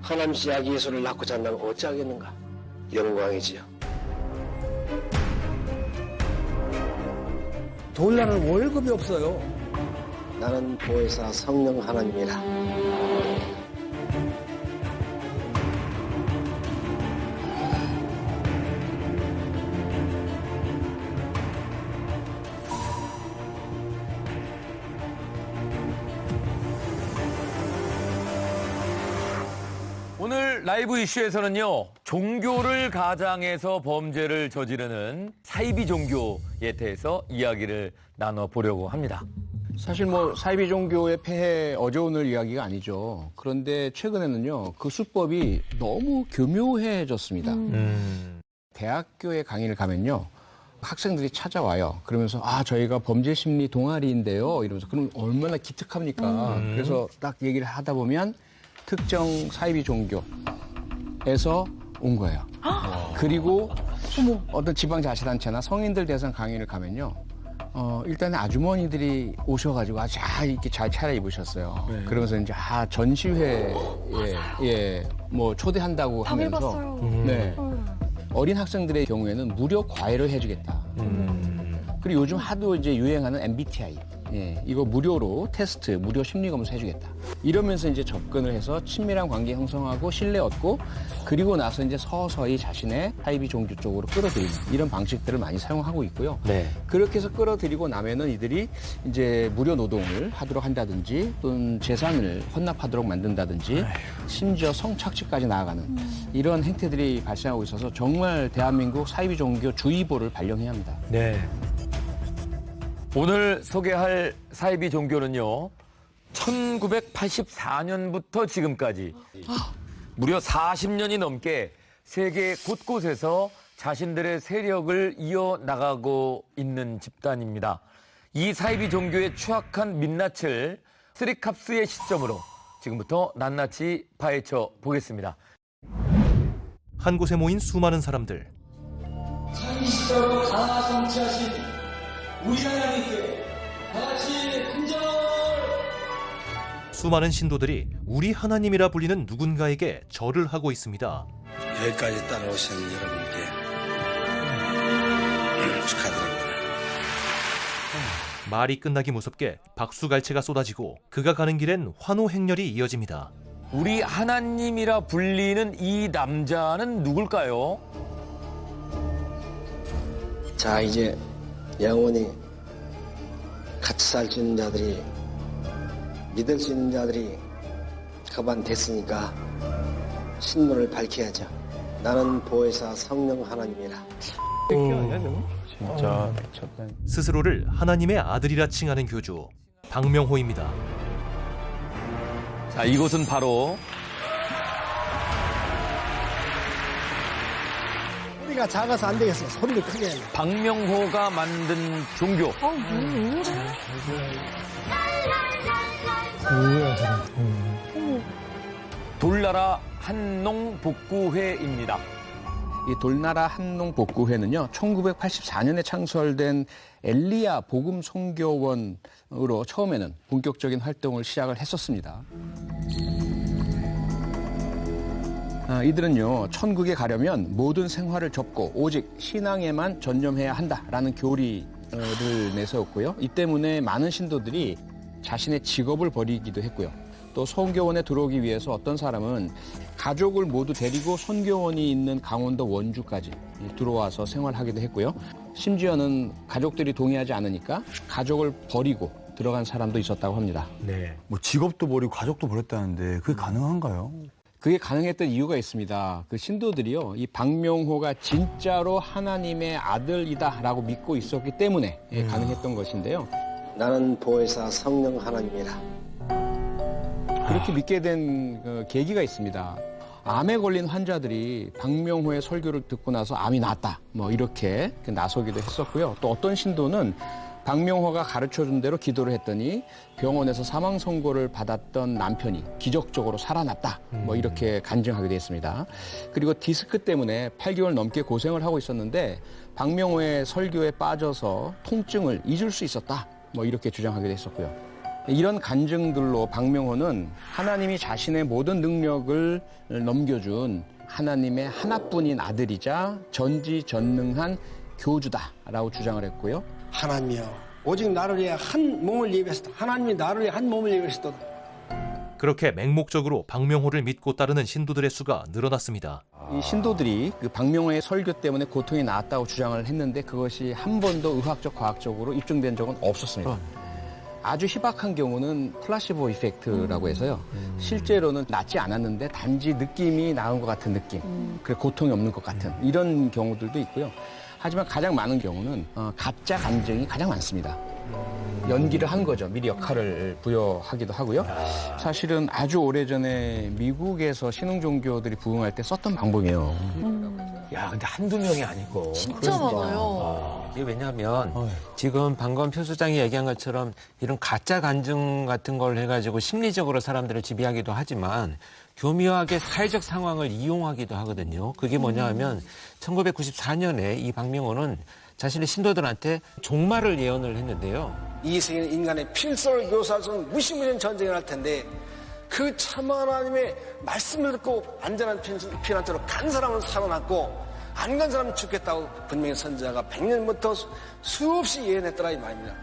하남시 아기 예수를 낳고 잔다면 어찌하겠는가? 영광이지요. 돌나라는 월급이 없어요. 나는 보혜사 성령 하나님이라. 오늘 라이브 이슈에서는요, 종교를 가장해서 범죄를 저지르는 사이비 종교에 대해서 이야기를 나눠보려고 합니다. 사실 뭐 사이비 종교의 폐해 어제 오늘 이야기가 아니죠. 그런데 최근에는요, 그 수법이 너무 교묘해졌습니다. 대학교에 강의를 가면요, 학생들이 찾아와요. 그러면서 저희가 범죄 심리 동아리인데요, 이러면서. 그럼 얼마나 기특합니까? 그래서 딱 얘기를 하다 보면 특정 사이비 종교에서 온 거예요. 그리고 어떤 지방자치단체나 성인들 대상 강의를 가면요, 일단 아주머니들이 오셔가지고 이렇게 잘 차려입으셨어요. 네. 그러면서 이제 전시회에 뭐 초대한다고 하면서 네. 어린 학생들의 경우에는 무료 과외를 해주겠다. 그리고 요즘 하도 이제 유행하는 MBTI. 이거 무료로 테스트, 무료 심리검사 해주겠다. 이러면서 이제 접근을 해서 친밀한 관계 형성하고 신뢰 얻고, 그리고 나서 이제 서서히 자신의 사이비 종교 쪽으로 끌어들이는 이런 방식들을 많이 사용하고 있고요. 네. 그렇게 해서 끌어들이고 나면은 이들이 이제 무료 노동을 하도록 한다든지, 또는 재산을 헌납하도록 만든다든지, 심지어 성착취까지 나아가는 이런 행태들이 발생하고 있어서 정말 대한민국 사이비 종교 주의보를 발령해야 합니다. 네. 오늘 소개할 사이비 종교는요, 1984년부터 지금까지 무려 40년이 넘게 세계 곳곳에서 자신들의 세력을 이어나가고 있는 집단입니다. 이 사이비 종교의 추악한 민낯을 쓰리캅스의 시점으로 지금부터 낱낱이 파헤쳐 보겠습니다. 한 곳에 모인 수많은 사람들. 창시자로 다 성취하신 우리 하나님께 다같이 긍정! 수많은 신도들이 우리 하나님이라 불리는 누군가에게 절을 하고 있습니다. 여기까지 따라오신 여러분께 축하드립니다. 말이 끝나기 무섭게 박수갈채가 쏟아지고 그가 가는 길엔 환호 행렬이 이어집니다. 우리 하나님이라 불리는 이 남자는 누굴까요? 자, 이제 영원히 같이 살 수 있는 자들이, 믿을 수 있는 자들이 그만 됐으니까 신문을 밝혀야죠. 나는 보혜사 성령 하나님이라. 진짜 미쳤다. 스스로를 하나님의 아들이라 칭하는 교주 박명호입니다. 자, 이곳은 바로 소리가 작아서 안 되겠어. 소리를 크게 해. 박명호가 만든 종교. 돌나라 한농복구회입니다. 이 돌나라 한농복구회는요, 1984년에 창설된 엘리야 복음 선교원으로 처음에는 본격적인 활동을 시작을 했었습니다. 이들은요, 천국에 가려면 모든 생활을 접고 오직 신앙에만 전념해야 한다라는 교리를 내세웠고요. 이 때문에 많은 신도들이 자신의 직업을 버리기도 했고요. 또 선교원에 들어오기 위해서 어떤 사람은 가족을 모두 데리고 선교원이 있는 강원도 원주까지 들어와서 생활하기도 했고요. 심지어는 가족들이 동의하지 않으니까 가족을 버리고 들어간 사람도 있었다고 합니다. 네. 뭐 직업도 버리고 가족도 버렸다는데 그게 가능한가요? 그게 가능했던 이유가 있습니다. 그 신도들이요, 이 박명호가 진짜로 하나님의 아들이다라고 믿고 있었기 때문에 가능했던 것인데요. 나는 보혜사 성령 하나님이라. 그렇게 믿게 된 계기가 있습니다. 암에 걸린 환자들이 박명호의 설교를 듣고 나서 암이 낫다, 뭐 이렇게 나서기도 했었고요. 또 어떤 신도는 박명호가 가르쳐준 대로 기도를 했더니 병원에서 사망 선고를 받았던 남편이 기적적으로 살아났다. 뭐 이렇게 간증하게 됐습니다. 그리고 디스크 때문에 8개월 넘게 고생을 하고 있었는데 박명호의 설교에 빠져서 통증을 잊을 수 있었다. 뭐 이렇게 주장하게 됐었고요. 이런 간증들로 박명호는 하나님이 자신의 모든 능력을 넘겨준 하나님의 하나뿐인 아들이자 전지전능한 교주다라고 주장을 했고요. 하나님이여 오직 나를 위해 한 몸을 예비했다. 하나님이 나를 위해 한 몸을 예비했다. 그렇게 맹목적으로 박명호를 믿고 따르는 신도들의 수가 늘어났습니다. 이 신도들이 그 박명호의 설교 때문에 고통이 나았다고 주장을 했는데 그것이 한 번도 의학적, 과학적으로 입증된 적은 없었습니다. 아주 희박한 경우는 플라시보 이펙트라고 해서요. 실제로는 낫지 않았는데 단지 느낌이 나은 것 같은 느낌, 그래 고통이 없는 것 같은 이런 경우들도 있고요. 하지만 가장 많은 경우는 가짜 간증이 가장 많습니다. 연기를 한 거죠. 미리 역할을 부여하기도 하고요. 사실은 아주 오래전에 미국에서 신흥 종교들이 부흥할 때 썼던 방법이에요. 야, 근데 한두 명이 아니고. 진짜 많아요. 이게 왜냐하면 지금 방금 표 소장이 얘기한 것처럼 이런 가짜 간증 같은 걸 해가지고 심리적으로 사람들을 지배하기도 하지만 교묘하게 사회적 상황을 이용하기도 하거든요. 그게 뭐냐 하면 1994년에 이 박명호는 자신의 신도들한테 종말을 예언을 했는데요. 이 세계는 인간의 필설을 교사할 수 없는 무시무시한 전쟁을 할 텐데 그 참 하나님의 말씀을 듣고 안전한 피난처로 간 사람은 살아났고 안 간 사람은 죽겠다고 분명히 선지자가 100년부터 수없이 예언했더라 이 말입니다.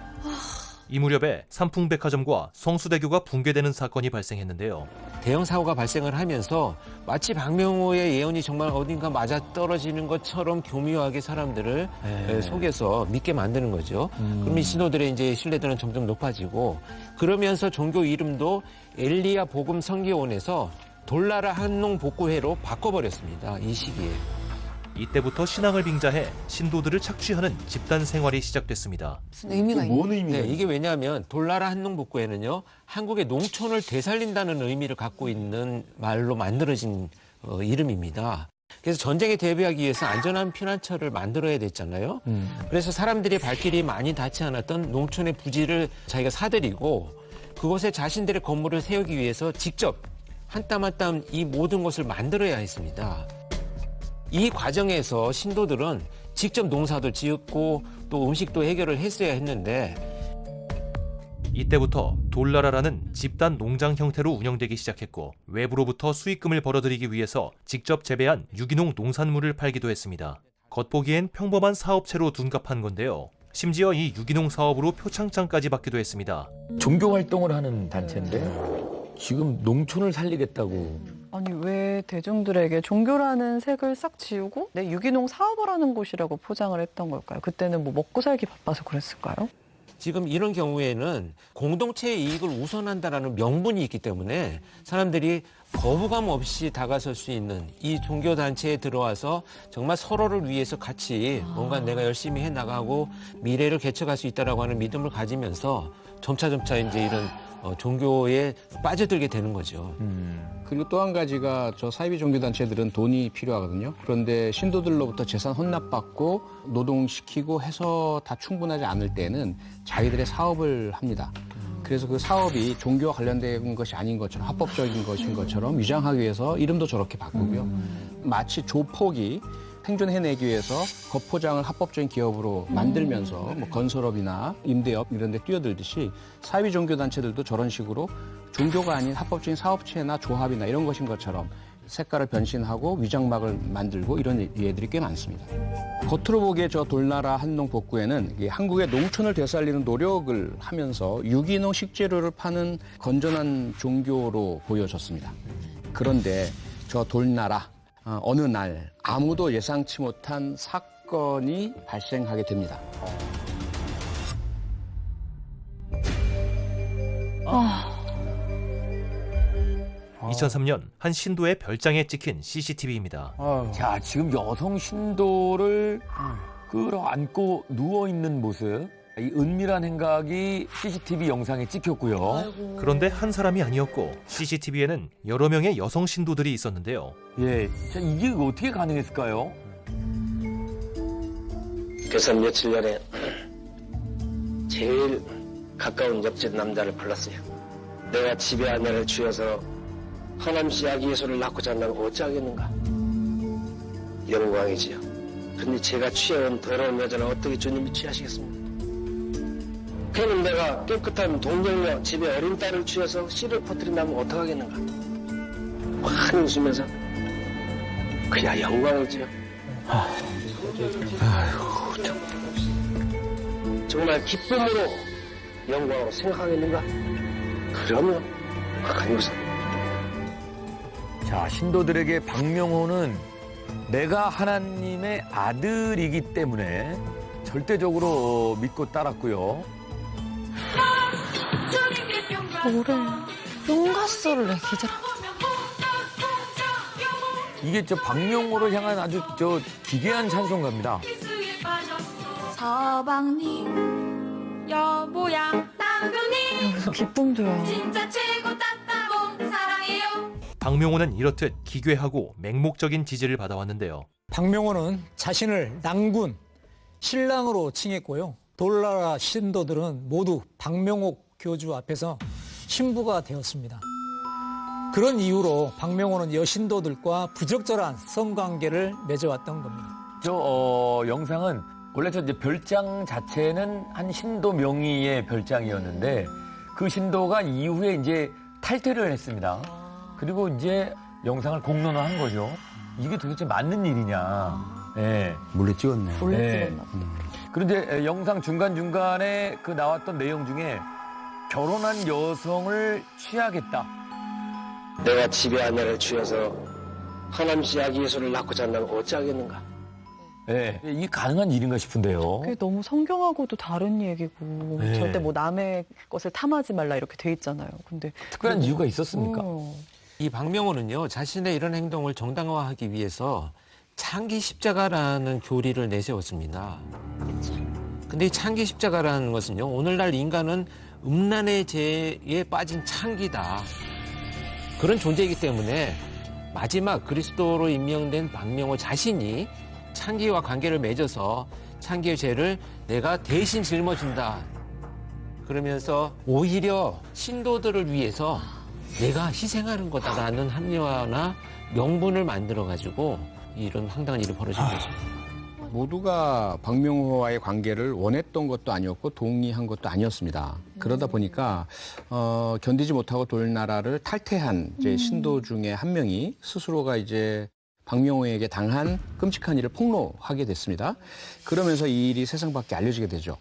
이 무렵에 삼풍백화점과 성수대교가 붕괴되는 사건이 발생했는데요. 대형 사고가 발생을 하면서 마치 박명호의 예언이 정말 어딘가 맞아떨어지는 것처럼 교묘하게 사람들을 속여서 믿게 만드는 거죠. 그럼 이 신도들의 이제 신뢰도는 점점 높아지고 그러면서 종교 이름도 엘리야 복음 선교원에서 돌나라 한농 복구회로 바꿔버렸습니다. 이 시기에. 이때부터 신앙을 빙자해 신도들을 착취하는 집단 생활이 시작됐습니다. 무슨 의미가 있나요? 네, 이게 왜냐하면 돌나라 한농복구회는요, 한국의 농촌을 되살린다는 의미를 갖고 있는 말로 만들어진 이름입니다. 그래서 전쟁에 대비하기 위해서 안전한 피난처를 만들어야 됐잖아요. 그래서 사람들이 발길이 많이 닿지 않았던 농촌의 부지를 자기가 사들이고 그곳에 자신들의 건물을 세우기 위해서 직접 한 땀 한 땀 이 모든 것을 만들어야 했습니다. 이 과정에서 신도들은 직접 농사도 지었고 또 음식도 해결을 했어야 했는데 이때부터 돌나라라는 집단 농장 형태로 운영되기 시작했고 외부로부터 수익금을 벌어들이기 위해서 직접 재배한 유기농 농산물을 팔기도 했습니다. 겉보기엔 평범한 사업체로 둔갑한 건데요. 심지어 이 유기농 사업으로 표창장까지 받기도 했습니다. 종교 활동을 하는 단체인데 지금 농촌을 살리겠다고. 아니 왜 대중들에게 종교라는 색을 싹 지우고 유기농 사업을 하는 곳이라고 포장을 했던 걸까요? 그때는 뭐 먹고 살기 바빠서 그랬을까요? 지금 이런 경우에는 공동체의 이익을 우선한다라는 명분이 있기 때문에 사람들이 거부감 없이 다가설 수 있는 이 종교단체에 들어와서 정말 서로를 위해서 같이 뭔가 내가 열심히 해나가고 미래를 개척할 수 있다라고 하는 믿음을 가지면서 점차점차 이제 이런 종교에 빠져들게 되는 거죠. 그리고 또 한 가지가 저 사이비 종교단체들은 돈이 필요하거든요. 그런데 신도들로부터 재산 헌납받고 노동시키고 해서 다 충분하지 않을 때는 자기들의 사업을 합니다. 그래서 그 사업이 종교와 관련된 것이 아닌 것처럼 합법적인 것인 것처럼 위장하기 위해서 이름도 저렇게 바꾸고요. 마치 조폭이 생존해내기 위해서 겉포장을 합법적인 기업으로 만들면서 뭐 건설업이나 임대업 이런 데 뛰어들듯이 사이비 종교단체들도 저런 식으로 종교가 아닌 합법적인 사업체나 조합이나 이런 것인 것처럼 색깔을 변신하고 위장막을 만들고 이런 예들이 꽤 많습니다. 겉으로 보기에 저 돌나라 한농복구에는 한국의 농촌을 되살리는 노력을 하면서 유기농 식재료를 파는 건전한 종교로 보여졌습니다. 그런데 저 돌나라 어느 날 아무도 예상치 못한 사건이 발생하게 됩니다. 2003년 한 신도의 별장에 찍힌 CCTV입니다. 자, 지금 여성 신도를 끌어안고 누워있는 모습. 이 은밀한 행각이 CCTV 영상에 찍혔고요. 그런데 한 사람이 아니었고 CCTV에는 여러 명의 여성 신도들이 있었는데요. 예, 자, 이게 어떻게 가능했을까요? 그래서 며칠 전에 제 제일 가까운 옆집 남자를 불렀어요. 내가 집에 아내를 주어서 하남시 아기 예수를 낳고 잔다고 어찌하겠는가. 영광이지요. 근데 제가 취해온 더러운 여자는 어떻게 주님이 취하시겠습니까? 그럼 내가 깨끗한 동정녀 집에 어린 딸을 취해서 씨를 퍼뜨린다면 어떡하겠는가. 환히 웃으면서 그야 영광이지요. 정말 기쁨으로 영광으로 생각하겠는가? 그러면 환히 웃어. 자, 신도들에게 박명호는 내가 하나님의 아들이기 때문에 절대적으로 믿고 따랐고요. 뭐래? 용가스를 내기더라. 이게 저 박명호를 향한 아주 저 기괴한 찬송가입니다. 서방님 여보야 남편님 기쁨도요. 진짜 최고 따따봉 사랑해요. 박명호는 이렇듯 기괴하고 맹목적인 지지를 받아왔는데요. 박명호는 자신을 낭군, 신랑으로 칭했고요. 돌나라 신도들은 모두 박명호 교주 앞에서 신부가 되었습니다. 그런 이유로 박명호는 여신도들과 부적절한 성관계를 맺어왔던 겁니다. 저 영상은 원래 저 이제 별장 자체는 한 신도 명의의 별장이었는데 그 신도가 이후에 이제 탈퇴를 했습니다. 그리고 이제 영상을 공론화한 거죠. 이게 도대체 맞는 일이냐. 네. 몰래 찍었네요. 몰래 네. 찍었나 보다. 그런데 영상 중간중간에 그 나왔던 내용 중에 결혼한 여성을 취하겠다. 내가 집에 아내를 주어서 하남시 아기 예수를 낳고 잔다고 어찌하겠는가. 네. 이게 가능한 일인가 싶은데요. 그게 너무 성경하고도 다른 얘기고 네. 절대 뭐 남의 것을 탐하지 말라 이렇게 돼 있잖아요. 근데 특별한 이유가 있었습니까? 이 박명호는요, 자신의 이런 행동을 정당화하기 위해서 창기 십자가라는 교리를 내세웠습니다. 근데 이 창기 십자가라는 것은요, 오늘날 인간은 음란의 죄에 빠진 창기다. 그런 존재이기 때문에 마지막 그리스도로 임명된 박명호 자신이 창기와 관계를 맺어서 창기의 죄를 내가 대신 짊어진다. 그러면서 오히려 신도들을 위해서 내가 희생하는 거다라는 합리화나 명분을 만들어가지고 이런 황당한 일이 벌어진 거죠. 모두가 박명호와의 관계를 원했던 것도 아니었고 동의한 것도 아니었습니다. 그러다 보니까 견디지 못하고 돌나라를 탈퇴한 이제 신도 중에 한 명이 스스로가 이제 박명호에게 당한 끔찍한 일을 폭로하게 됐습니다. 그러면서 이 일이 세상 밖에 알려지게 되죠.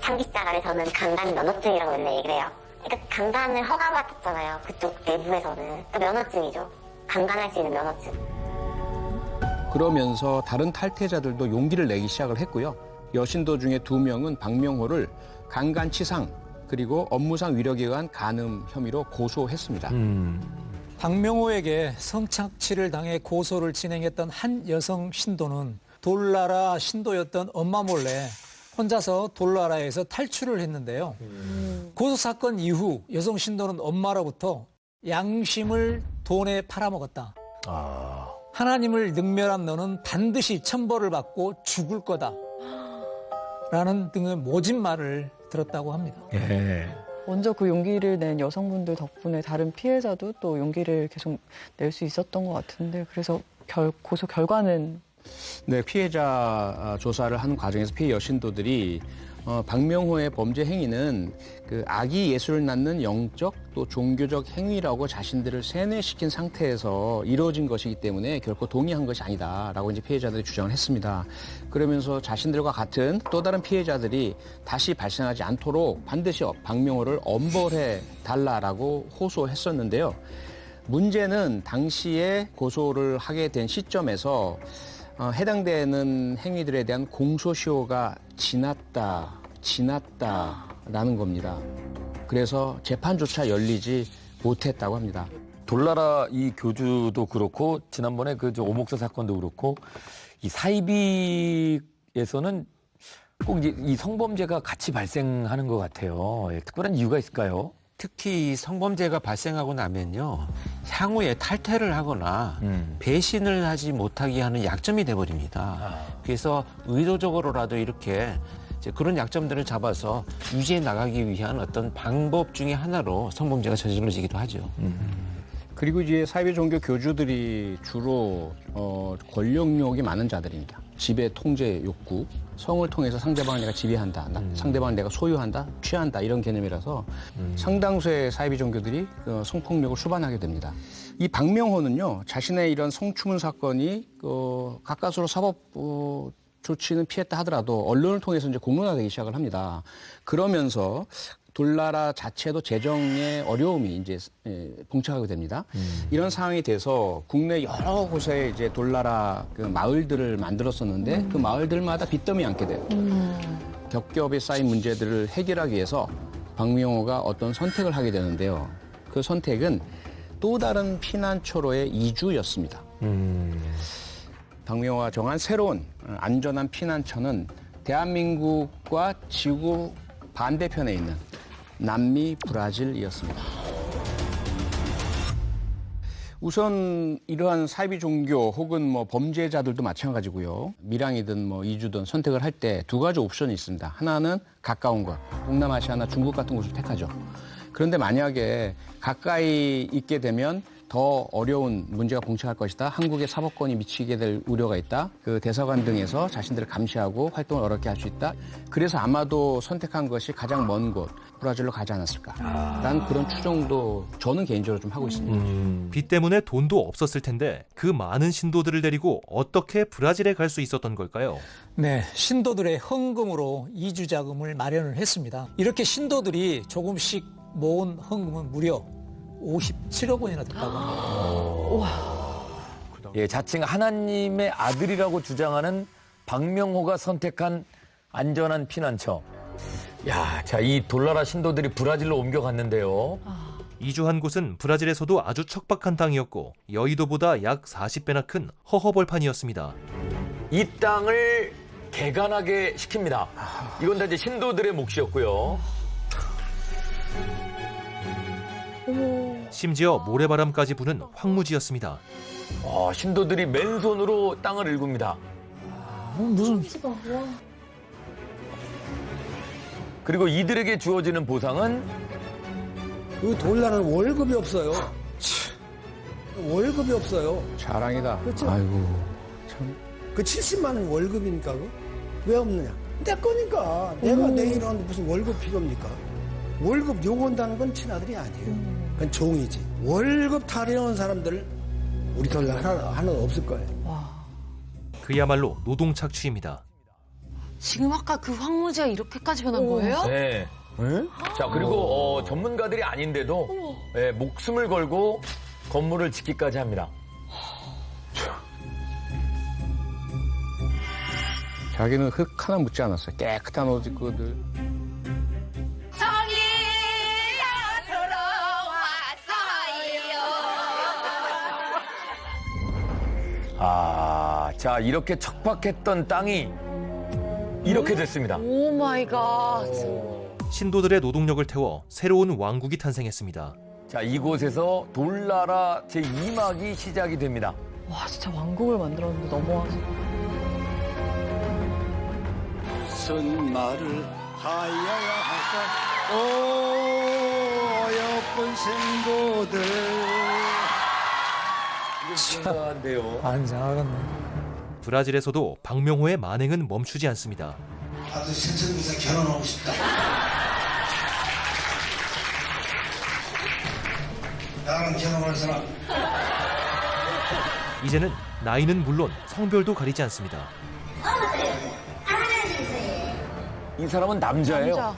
창기자가를 저는 강간 면허증이라고 맨날 얘기를 해요. 그러니까 강간을 허가받았잖아요. 그쪽 내부에서는. 그러니까 면허증이죠. 강간할 수 있는 면허증. 그러면서 다른 탈퇴자들도 용기를 내기 시작을 했고요. 여신도 중에 2명은 박명호를 강간치상 그리고 업무상 위력에 의한 간음 혐의로 고소했습니다. 박명호에게 성착취를 당해 고소를 진행했던 한 여성 신도는 돌나라 신도였던 엄마 몰래 혼자서 돌나라에서 탈출을 했는데요. 고소 사건 이후 여성 신도는 엄마로부터 양심을 돈에 팔아먹었다. 하나님을 능멸한 너는 반드시 천벌을 받고 죽을 거다. 라는 등의 모진 말을 들었다고 합니다. 예. 먼저 그 용기를 낸 여성분들 덕분에 다른 피해자도 또 용기를 계속 낼 수 있었던 것 같은데 그래서 고소 결과는 네, 피해자 조사를 하는 과정에서 피해 여신도들이 박명호의 범죄 행위는 그 아기 예수를 낳는 영적 또 종교적 행위라고 자신들을 세뇌시킨 상태에서 이루어진 것이기 때문에 결코 동의한 것이 아니다라고 이제 피해자들이 주장을 했습니다. 그러면서 자신들과 같은 또 다른 피해자들이 다시 발생하지 않도록 반드시 박명호를 엄벌해 달라라고 호소했었는데요. 문제는 당시에 고소를 하게 된 시점에서 해당되는 행위들에 대한 공소시효가 지났다라는 겁니다. 그래서 재판조차 열리지 못했다고 합니다. 돌나라 이 교주도 그렇고 지난번에 그 오목사 사건도 그렇고 이 사이비에서는 꼭 이제 이 성범죄가 같이 발생하는 것 같아요. 예, 특별한 이유가 있을까요? 특히 이 성범죄가 발생하고 나면요, 향후에 탈퇴를 하거나 배신을 하지 못하게 하는 약점이 돼버립니다. 그래서 의도적으로라도 이렇게 이제 그런 약점들을 잡아서 유지해 나가기 위한 어떤 방법 중에 하나로 성범죄가 저질러지기도 하죠. 그리고 이제 사이비 종교 교주들이 주로 권력욕이 많은 자들입니다. 지배 통제 욕구, 성을 통해서 상대방을 내가 지배한다, 상대방을 내가 소유한다, 취한다 이런 개념이라서 상당수의 사이비 종교들이 성폭력을 수반하게 됩니다. 이 박명호는요, 자신의 이런 성추문 사건이 가까스로 사법 조치는 피했다 하더라도 언론을 통해서 이제 공론화되기 시작을 합니다. 그러면서 돌나라 자체도 재정의 어려움이 이제 봉착하게 됩니다. 이런 상황이 돼서 국내 여러 곳에 이제 돌나라 그 마을들을 만들었었는데 그 마을들마다 빚더미 안게 돼요. 겹겹이 쌓인 문제들을 해결하기 위해서 박명호가 어떤 선택을 하게 되는데요. 그 선택은 또 다른 피난처로의 이주였습니다. 박명호가 정한 새로운 안전한 피난처는 대한민국과 지구 반대편에 있는 남미 브라질이었습니다. 우선 이러한 사이비 종교 혹은 뭐 범죄자들도 마찬가지고요. 밀양이든 뭐 이주든 선택을 할 때 두 가지 옵션이 있습니다. 하나는 가까운 것, 동남아시아나 중국 같은 곳을 택하죠. 그런데 만약에 가까이 있게 되면 더 어려운 문제가 봉착할 것이다. 한국의 사법권이 미치게 될 우려가 있다. 그 대사관 등에서 자신들을 감시하고 활동을 어렵게 할 수 있다. 그래서 아마도 선택한 것이 가장 먼 곳, 브라질로 가지 않았을까라는 그런 추정도 저는 개인적으로 좀 하고 있습니다. 빚 때문에 돈도 없었을 텐데 그 많은 신도들을 데리고 어떻게 브라질에 갈 수 있었던 걸까요? 네, 신도들의 헌금으로 이주 자금을 마련을 했습니다. 이렇게 신도들이 조금씩 모은 헌금은 무려 57억 원이나 됐다고 합니다. 예, 자칭 하나님의 아들이라고 주장하는 박명호가 선택한 안전한 피난처. 야, 자, 이 돌나라 신도들이 브라질로 옮겨갔는데요. 이주한 곳은 브라질에서도 아주 척박한 땅이었고 여의도보다 약 40배나 큰 허허벌판이었습니다. 이 땅을 개간하게 시킵니다. 이건 다 이제 신도들의 몫이었고요. 심지어 모래바람까지 부는 황무지였습니다. 신도들이 맨손으로 땅을 일굽니다. 무슨 그리고 이들에게 주어지는 보상은 그 돌나라는 월급이 없어요. 월급이 없어요. 자랑이다. 그렇죠? 아이고 참. 그 70만 원 월급이니까 왜 없느냐? 내 거니까 내가 내일은 무슨 월급 필요합니까? 월급 요구한다는 건 친아들이 아니에요. 그건 종이지. 월급 타령한 사람들 우리 돌나라 하나 없을 거예요. 그야말로 노동 착취입니다. 지금 아까 그 황무지가 이렇게까지 변한 거예요? 네. 자, 그리고 전문가들이 아닌데도 목숨을 걸고 건물을 짓기까지 합니다. 자기는 흙 하나 묻지 않았어요. 깨끗한 옷 입고 늘. 자, 이렇게 척박했던 땅이 이렇게 됐습니다. 오 마이 갓. 신도들의 노동력을 태워 새로운 왕국이 탄생했습니다. 자, 이곳에서 돌나라 제2막이 시작이 됩니다. 와, 진짜 왕국을 만들었는데 넘어와서. 무슨 말을 하여야 할까? 오, 어여쁜 신도들. 신기한데요. 안장하겠네. 브라질에서도 박명호의 만행은 멈추지 않습니다. 나도 생선기사 결혼하고 싶다. 나랑 결혼할 사람. 이제는 나이는 물론 성별도 가리지 않습니다. 이 사람은 남자예요.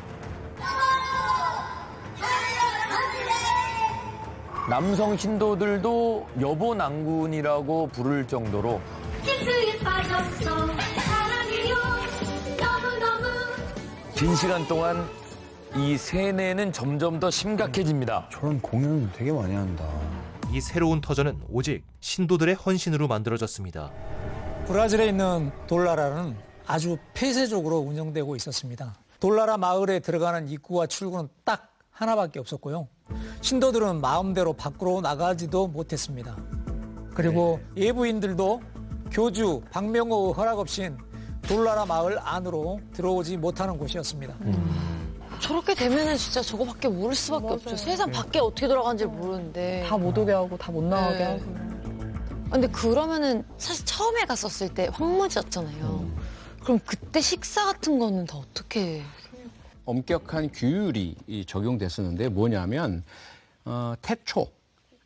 남성 신도들도 여보 낭군이라고 부를 정도로 힙스에 빠졌어 사랑해요 너무너무 긴 시간 동안 이 세뇌는 점점 더 심각해집니다. 저런 공연 되게 많이 한다. 이 새로운 터전은 오직 신도들의 헌신으로 만들어졌습니다. 브라질에 있는 돌나라는 아주 폐쇄적으로 운영되고 있었습니다. 돌나라 마을에 들어가는 입구와 출구는 딱 하나밖에 없었고요. 신도들은 마음대로 밖으로 나가지도 못했습니다. 그리고 예부인들도 교주 박명호의 허락 없인 돌나라 마을 안으로 들어오지 못하는 곳이었습니다. 저렇게 되면은 진짜 저거밖에 모를 수밖에 없죠. 세상 밖에 어떻게 돌아가는지 모르는데. 다 못 오게 하고 다 못 나가게 네. 하고. 근데 그러면은 사실 처음에 갔었을 때 황무지였잖아요. 그럼 그때 식사 같은 거는 다 어떻게? 엄격한 규율이 적용됐었는데 뭐냐면 태초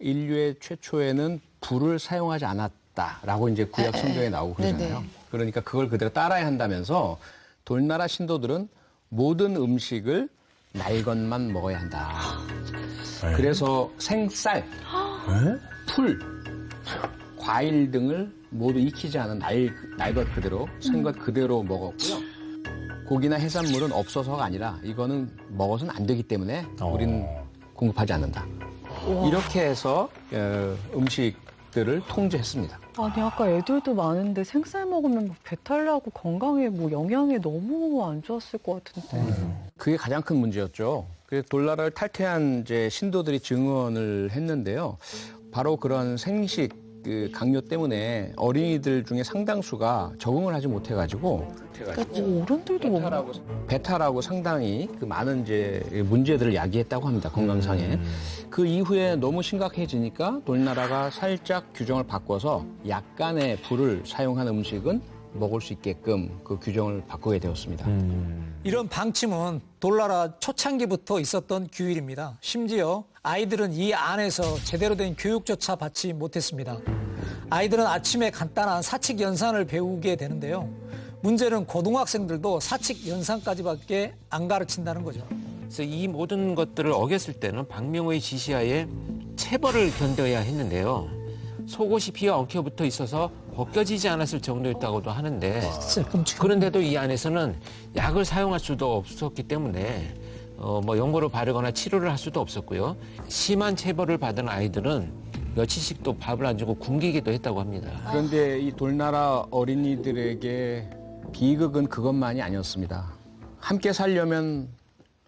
인류의 최초에는 불을 사용하지 않았다라고 이제 구약 성경에 나오고 그러잖아요. 네네. 그러니까 그걸 그대로 따라야 한다면서 돌나라 신도들은 모든 음식을 날 것만 먹어야 한다. 그래서 생쌀, 풀, 과일 등을 모두 익히지 않은 날 것 그대로, 생것 그대로 먹었고요. 고기나 해산물은 없어서가 아니라 이거는 먹어서는 안 되기 때문에 우리는 공급하지 않는다. 이렇게 해서 음식들을 통제했습니다. 아니 아까 애들도 많은데 생쌀 먹으면 뭐 배탈 나고 건강에 뭐 영향이 너무 안 좋았을 것 같은데. 그게 가장 큰 문제였죠. 그래서 돌나라를 탈퇴한 이제 신도들이 증언을 했는데요. 바로 그런 생식 강요 때문에 어린이들 중에 상당수가 적응을 하지 못해가지고 어른들도 배탈하고 상당히 그 많은 이제 문제들을 야기했다고 합니다. 건강상에. 그 이후에 너무 심각해지니까 돌나라가 살짝 규정을 바꿔서 약간의 불을 사용한 음식은 먹을 수 있게끔 그 규정을 바꾸게 되었습니다. 이런 방침은 돌나라 초창기부터 있었던 규율입니다. 심지어 아이들은 이 안에서 제대로 된 교육조차 받지 못했습니다. 아이들은 아침에 간단한 사칙 연산을 배우게 되는데요. 문제는 고등학생들도 사칙 연산까지밖에 안 가르친다는 거죠. 그래서 이 모든 것들을 어겼을 때는 박명호의 지시하에 체벌을 견뎌야 했는데요. 속옷이 비어 엉켜붙어 있어서 벗겨지지 않았을 정도였다고도 하는데 그런데도 이 안에서는 약을 사용할 수도 없었기 때문에 뭐 연고를 바르거나 치료를 할 수도 없었고요. 심한 체벌을 받은 아이들은 며칠씩 또 밥을 안 주고 굶기기도 했다고 합니다. 그런데 이 돌나라 어린이들에게 비극은 그것만이 아니었습니다. 함께 살려면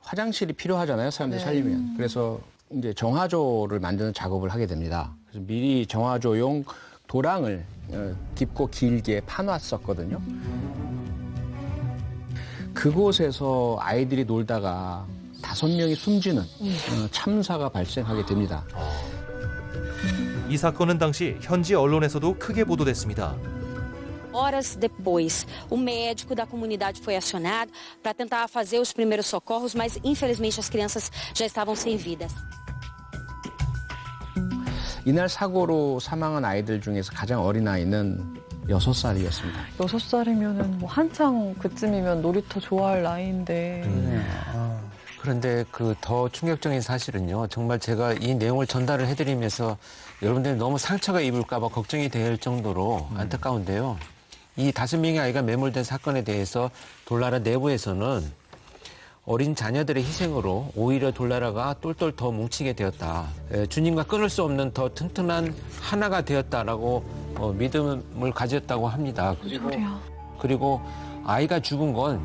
화장실이 필요하잖아요. 사람들이 살려면. 그래서 이제 정화조를 만드는 작업을 하게 됩니다. 그래서 미리 정화조용 도랑을 깊고 길게 파놨었거든요. 그곳에서 아이들이 놀다가 5명이 숨지는 참사가 발생하게 됩니다. 이 사건은 당시 현지 언론에서도 크게 보도됐습니다. Horas depois, o médico da comunidade foi acionado para tentar fazer os primeiros socorros, mas infelizmente as crianças já estavam sem vidas. 이날 사고로 사망한 아이들 중에서 가장 어린 아이는 6살이었습니다. 6살이면은 뭐 한창 그쯤이면 놀이터 좋아할 나이인데. 그런데 그 더 충격적인 사실은요. 정말 제가 이 내용을 전달을 해드리면서 여러분들이 너무 상처가 입을까 봐 걱정이 될 정도로 안타까운데요. 이 5명의 아이가 매몰된 사건에 대해서 돌나라 내부에서는 어린 자녀들의 희생으로 오히려 돌나라가 똘똘 더 뭉치게 되었다. 주님과 끊을 수 없는 더 튼튼한 하나가 되었다라고 믿음을 가졌다고 합니다. 그리고 아이가 죽은 건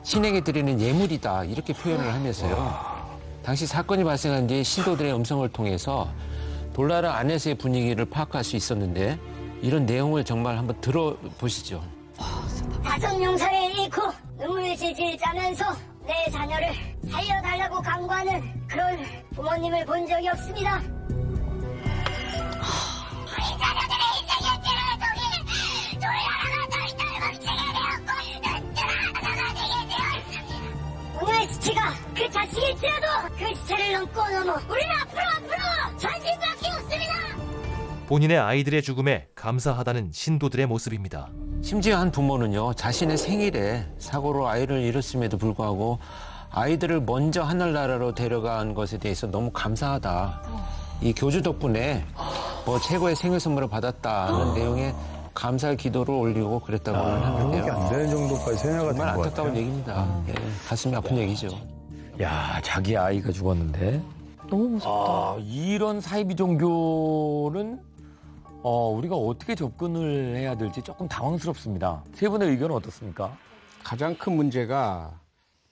신에게 드리는 예물이다 이렇게 표현을 하면서요. 당시 사건이 발생한 뒤 신도들의 음성을 통해서 돌나라 안에서의 분위기를 파악할 수 있었는데 이런 내용을 정말 한번 들어보시죠. 5명사를 잃고 눈물을 질질 짜면서 내 자녀를 살려달라고 강구하는 그런 부모님을 본 적이 없습니다. 우리 자녀들의 인생의 길을 통해 돌나라가 너희들을 멈추게 되었고 튼튼한 하나가 되게 되었습니다. 오늘 시체가 그 자식일지라도 그 시체를 넘고 넘어 우리는 앞으로 전진밖에 없습니다. 본인의 아이들의 죽음에 감사하다는 신도들의 모습입니다. 심지어 한 부모는요. 자신의 생일에 사고로 아이를 잃었음에도 불구하고 아이들을 먼저 하늘나라로 데려간 것에 대해서 너무 감사하다. 이 교주 덕분에 뭐 최고의 생일 선물을 받았다는 내용의 감사 기도를 올리고 그랬다고 하는데요. 그게 안 되는 정도까지 세뇌가 된 것 정말 같아요. 안타까운 얘기입니다. 예, 가슴이 아픈 얘기죠. 야, 자기 아이가 죽었는데. 너무 무섭다. 이런 사이비 종교는 우리가 어떻게 접근을 해야 될지 조금 당황스럽습니다. 세 분의 의견은 어떻습니까? 가장 큰 문제가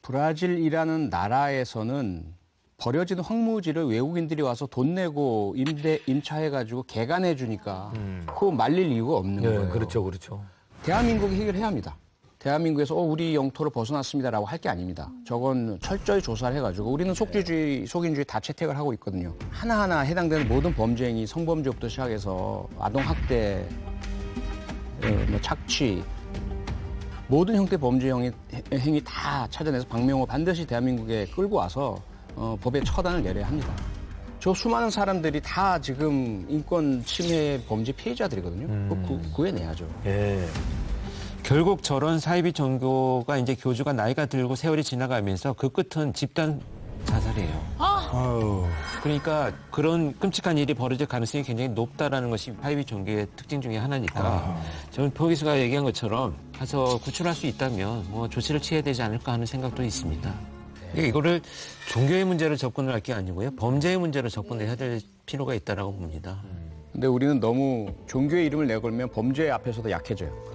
브라질이라는 나라에서는 버려진 황무지를 외국인들이 와서 돈 내고 임차해가지고 개간해 주니까 그거 말릴 이유가 없는 거예요. 그렇죠, 그렇죠. 대한민국이 해결해야 합니다. 대한민국에서 우리 영토를 벗어났습니다라고 할 게 아닙니다. 저건 철저히 조사를 해가지고 우리는 속주주의, 속인주의 다 채택을 하고 있거든요. 하나하나 해당되는 모든 범죄 행위, 성범죄부터 시작해서 아동학대, 뭐 착취, 모든 형태 범죄 행위 다 찾아내서 박명호 반드시 대한민국에 끌고 와서 법에 처단을 내려야 합니다. 저 수많은 사람들이 다 지금 인권 침해 범죄 피해자들이거든요. 구해내야죠. 예. 결국 저런 사이비 종교가 이제 교주가 나이가 들고 세월이 지나가면서 그 끝은 집단 자살이에요. 그러니까 그런 끔찍한 일이 벌어질 가능성이 굉장히 높다라는 것이 사이비 종교의 특징 중에 하나니까 저는 표 교수가 얘기한 것처럼 가서 구출할 수 있다면 뭐 조치를 취해야 되지 않을까 하는 생각도 있습니다. 이거를 종교의 문제로 접근을 할 게 아니고요. 범죄의 문제로 접근을 해야 될 필요가 있다라고 봅니다. 근데 우리는 너무 종교의 이름을 내걸면 범죄 앞에서도 약해져요.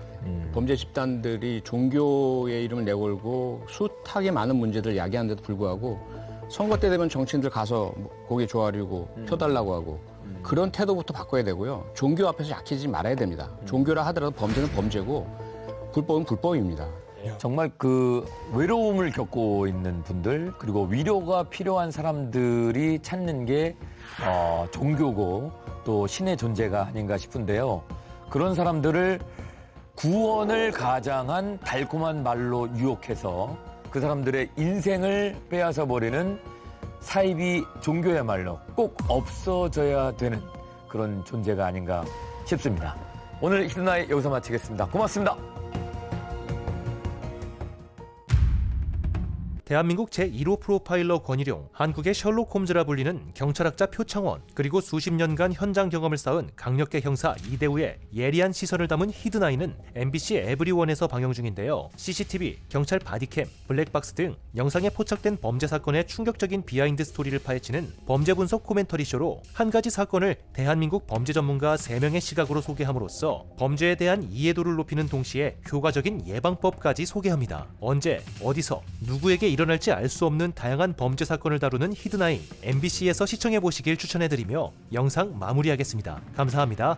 범죄 집단들이 종교의 이름을 내걸고 숱하게 많은 문제들을 야기하는데도 불구하고 선거 때 되면 정치인들 가서 고개 조아리고 펴달라고 하고 그런 태도부터 바꿔야 되고요. 종교 앞에서 약해지지 말아야 됩니다. 종교라 하더라도 범죄는 범죄고 불법은 불법입니다. 정말 그 외로움을 겪고 있는 분들 그리고 위로가 필요한 사람들이 찾는 게 종교고 또 신의 존재가 아닌가 싶은데요. 그런 사람들을 구원을 가장한 달콤한 말로 유혹해서 그 사람들의 인생을 빼앗아 버리는 사이비 종교야말로 꼭 없어져야 되는 그런 존재가 아닌가 싶습니다. 오늘 히든아이 여기서 마치겠습니다. 고맙습니다. 대한민국 제1호 프로파일러 권일용, 한국의 셜록 홈즈라 불리는 경찰학자 표창원, 그리고 수십 년간 현장 경험을 쌓은 강력계 형사 이대우의 예리한 시선을 담은 히든아이는 MBC 에브리원에서 방영 중인데요. CCTV, 경찰 바디캠, 블랙박스 등 영상에 포착된 범죄 사건의 충격적인 비하인드 스토리를 파헤치는 범죄 분석 코멘터리 쇼로 한 가지 사건을 대한민국 범죄 전문가 3명의 시각으로 소개함으로써 범죄에 대한 이해도를 높이는 동시에 효과적인 예방법까지 소개합니다. 언제, 어디서, 누구에게 일어날지 알 수 없는 다양한 범죄 사건을 다루는 히든아이, MBC에서 시청해보시길 추천해드리며 영상 마무리하겠습니다. 감사합니다.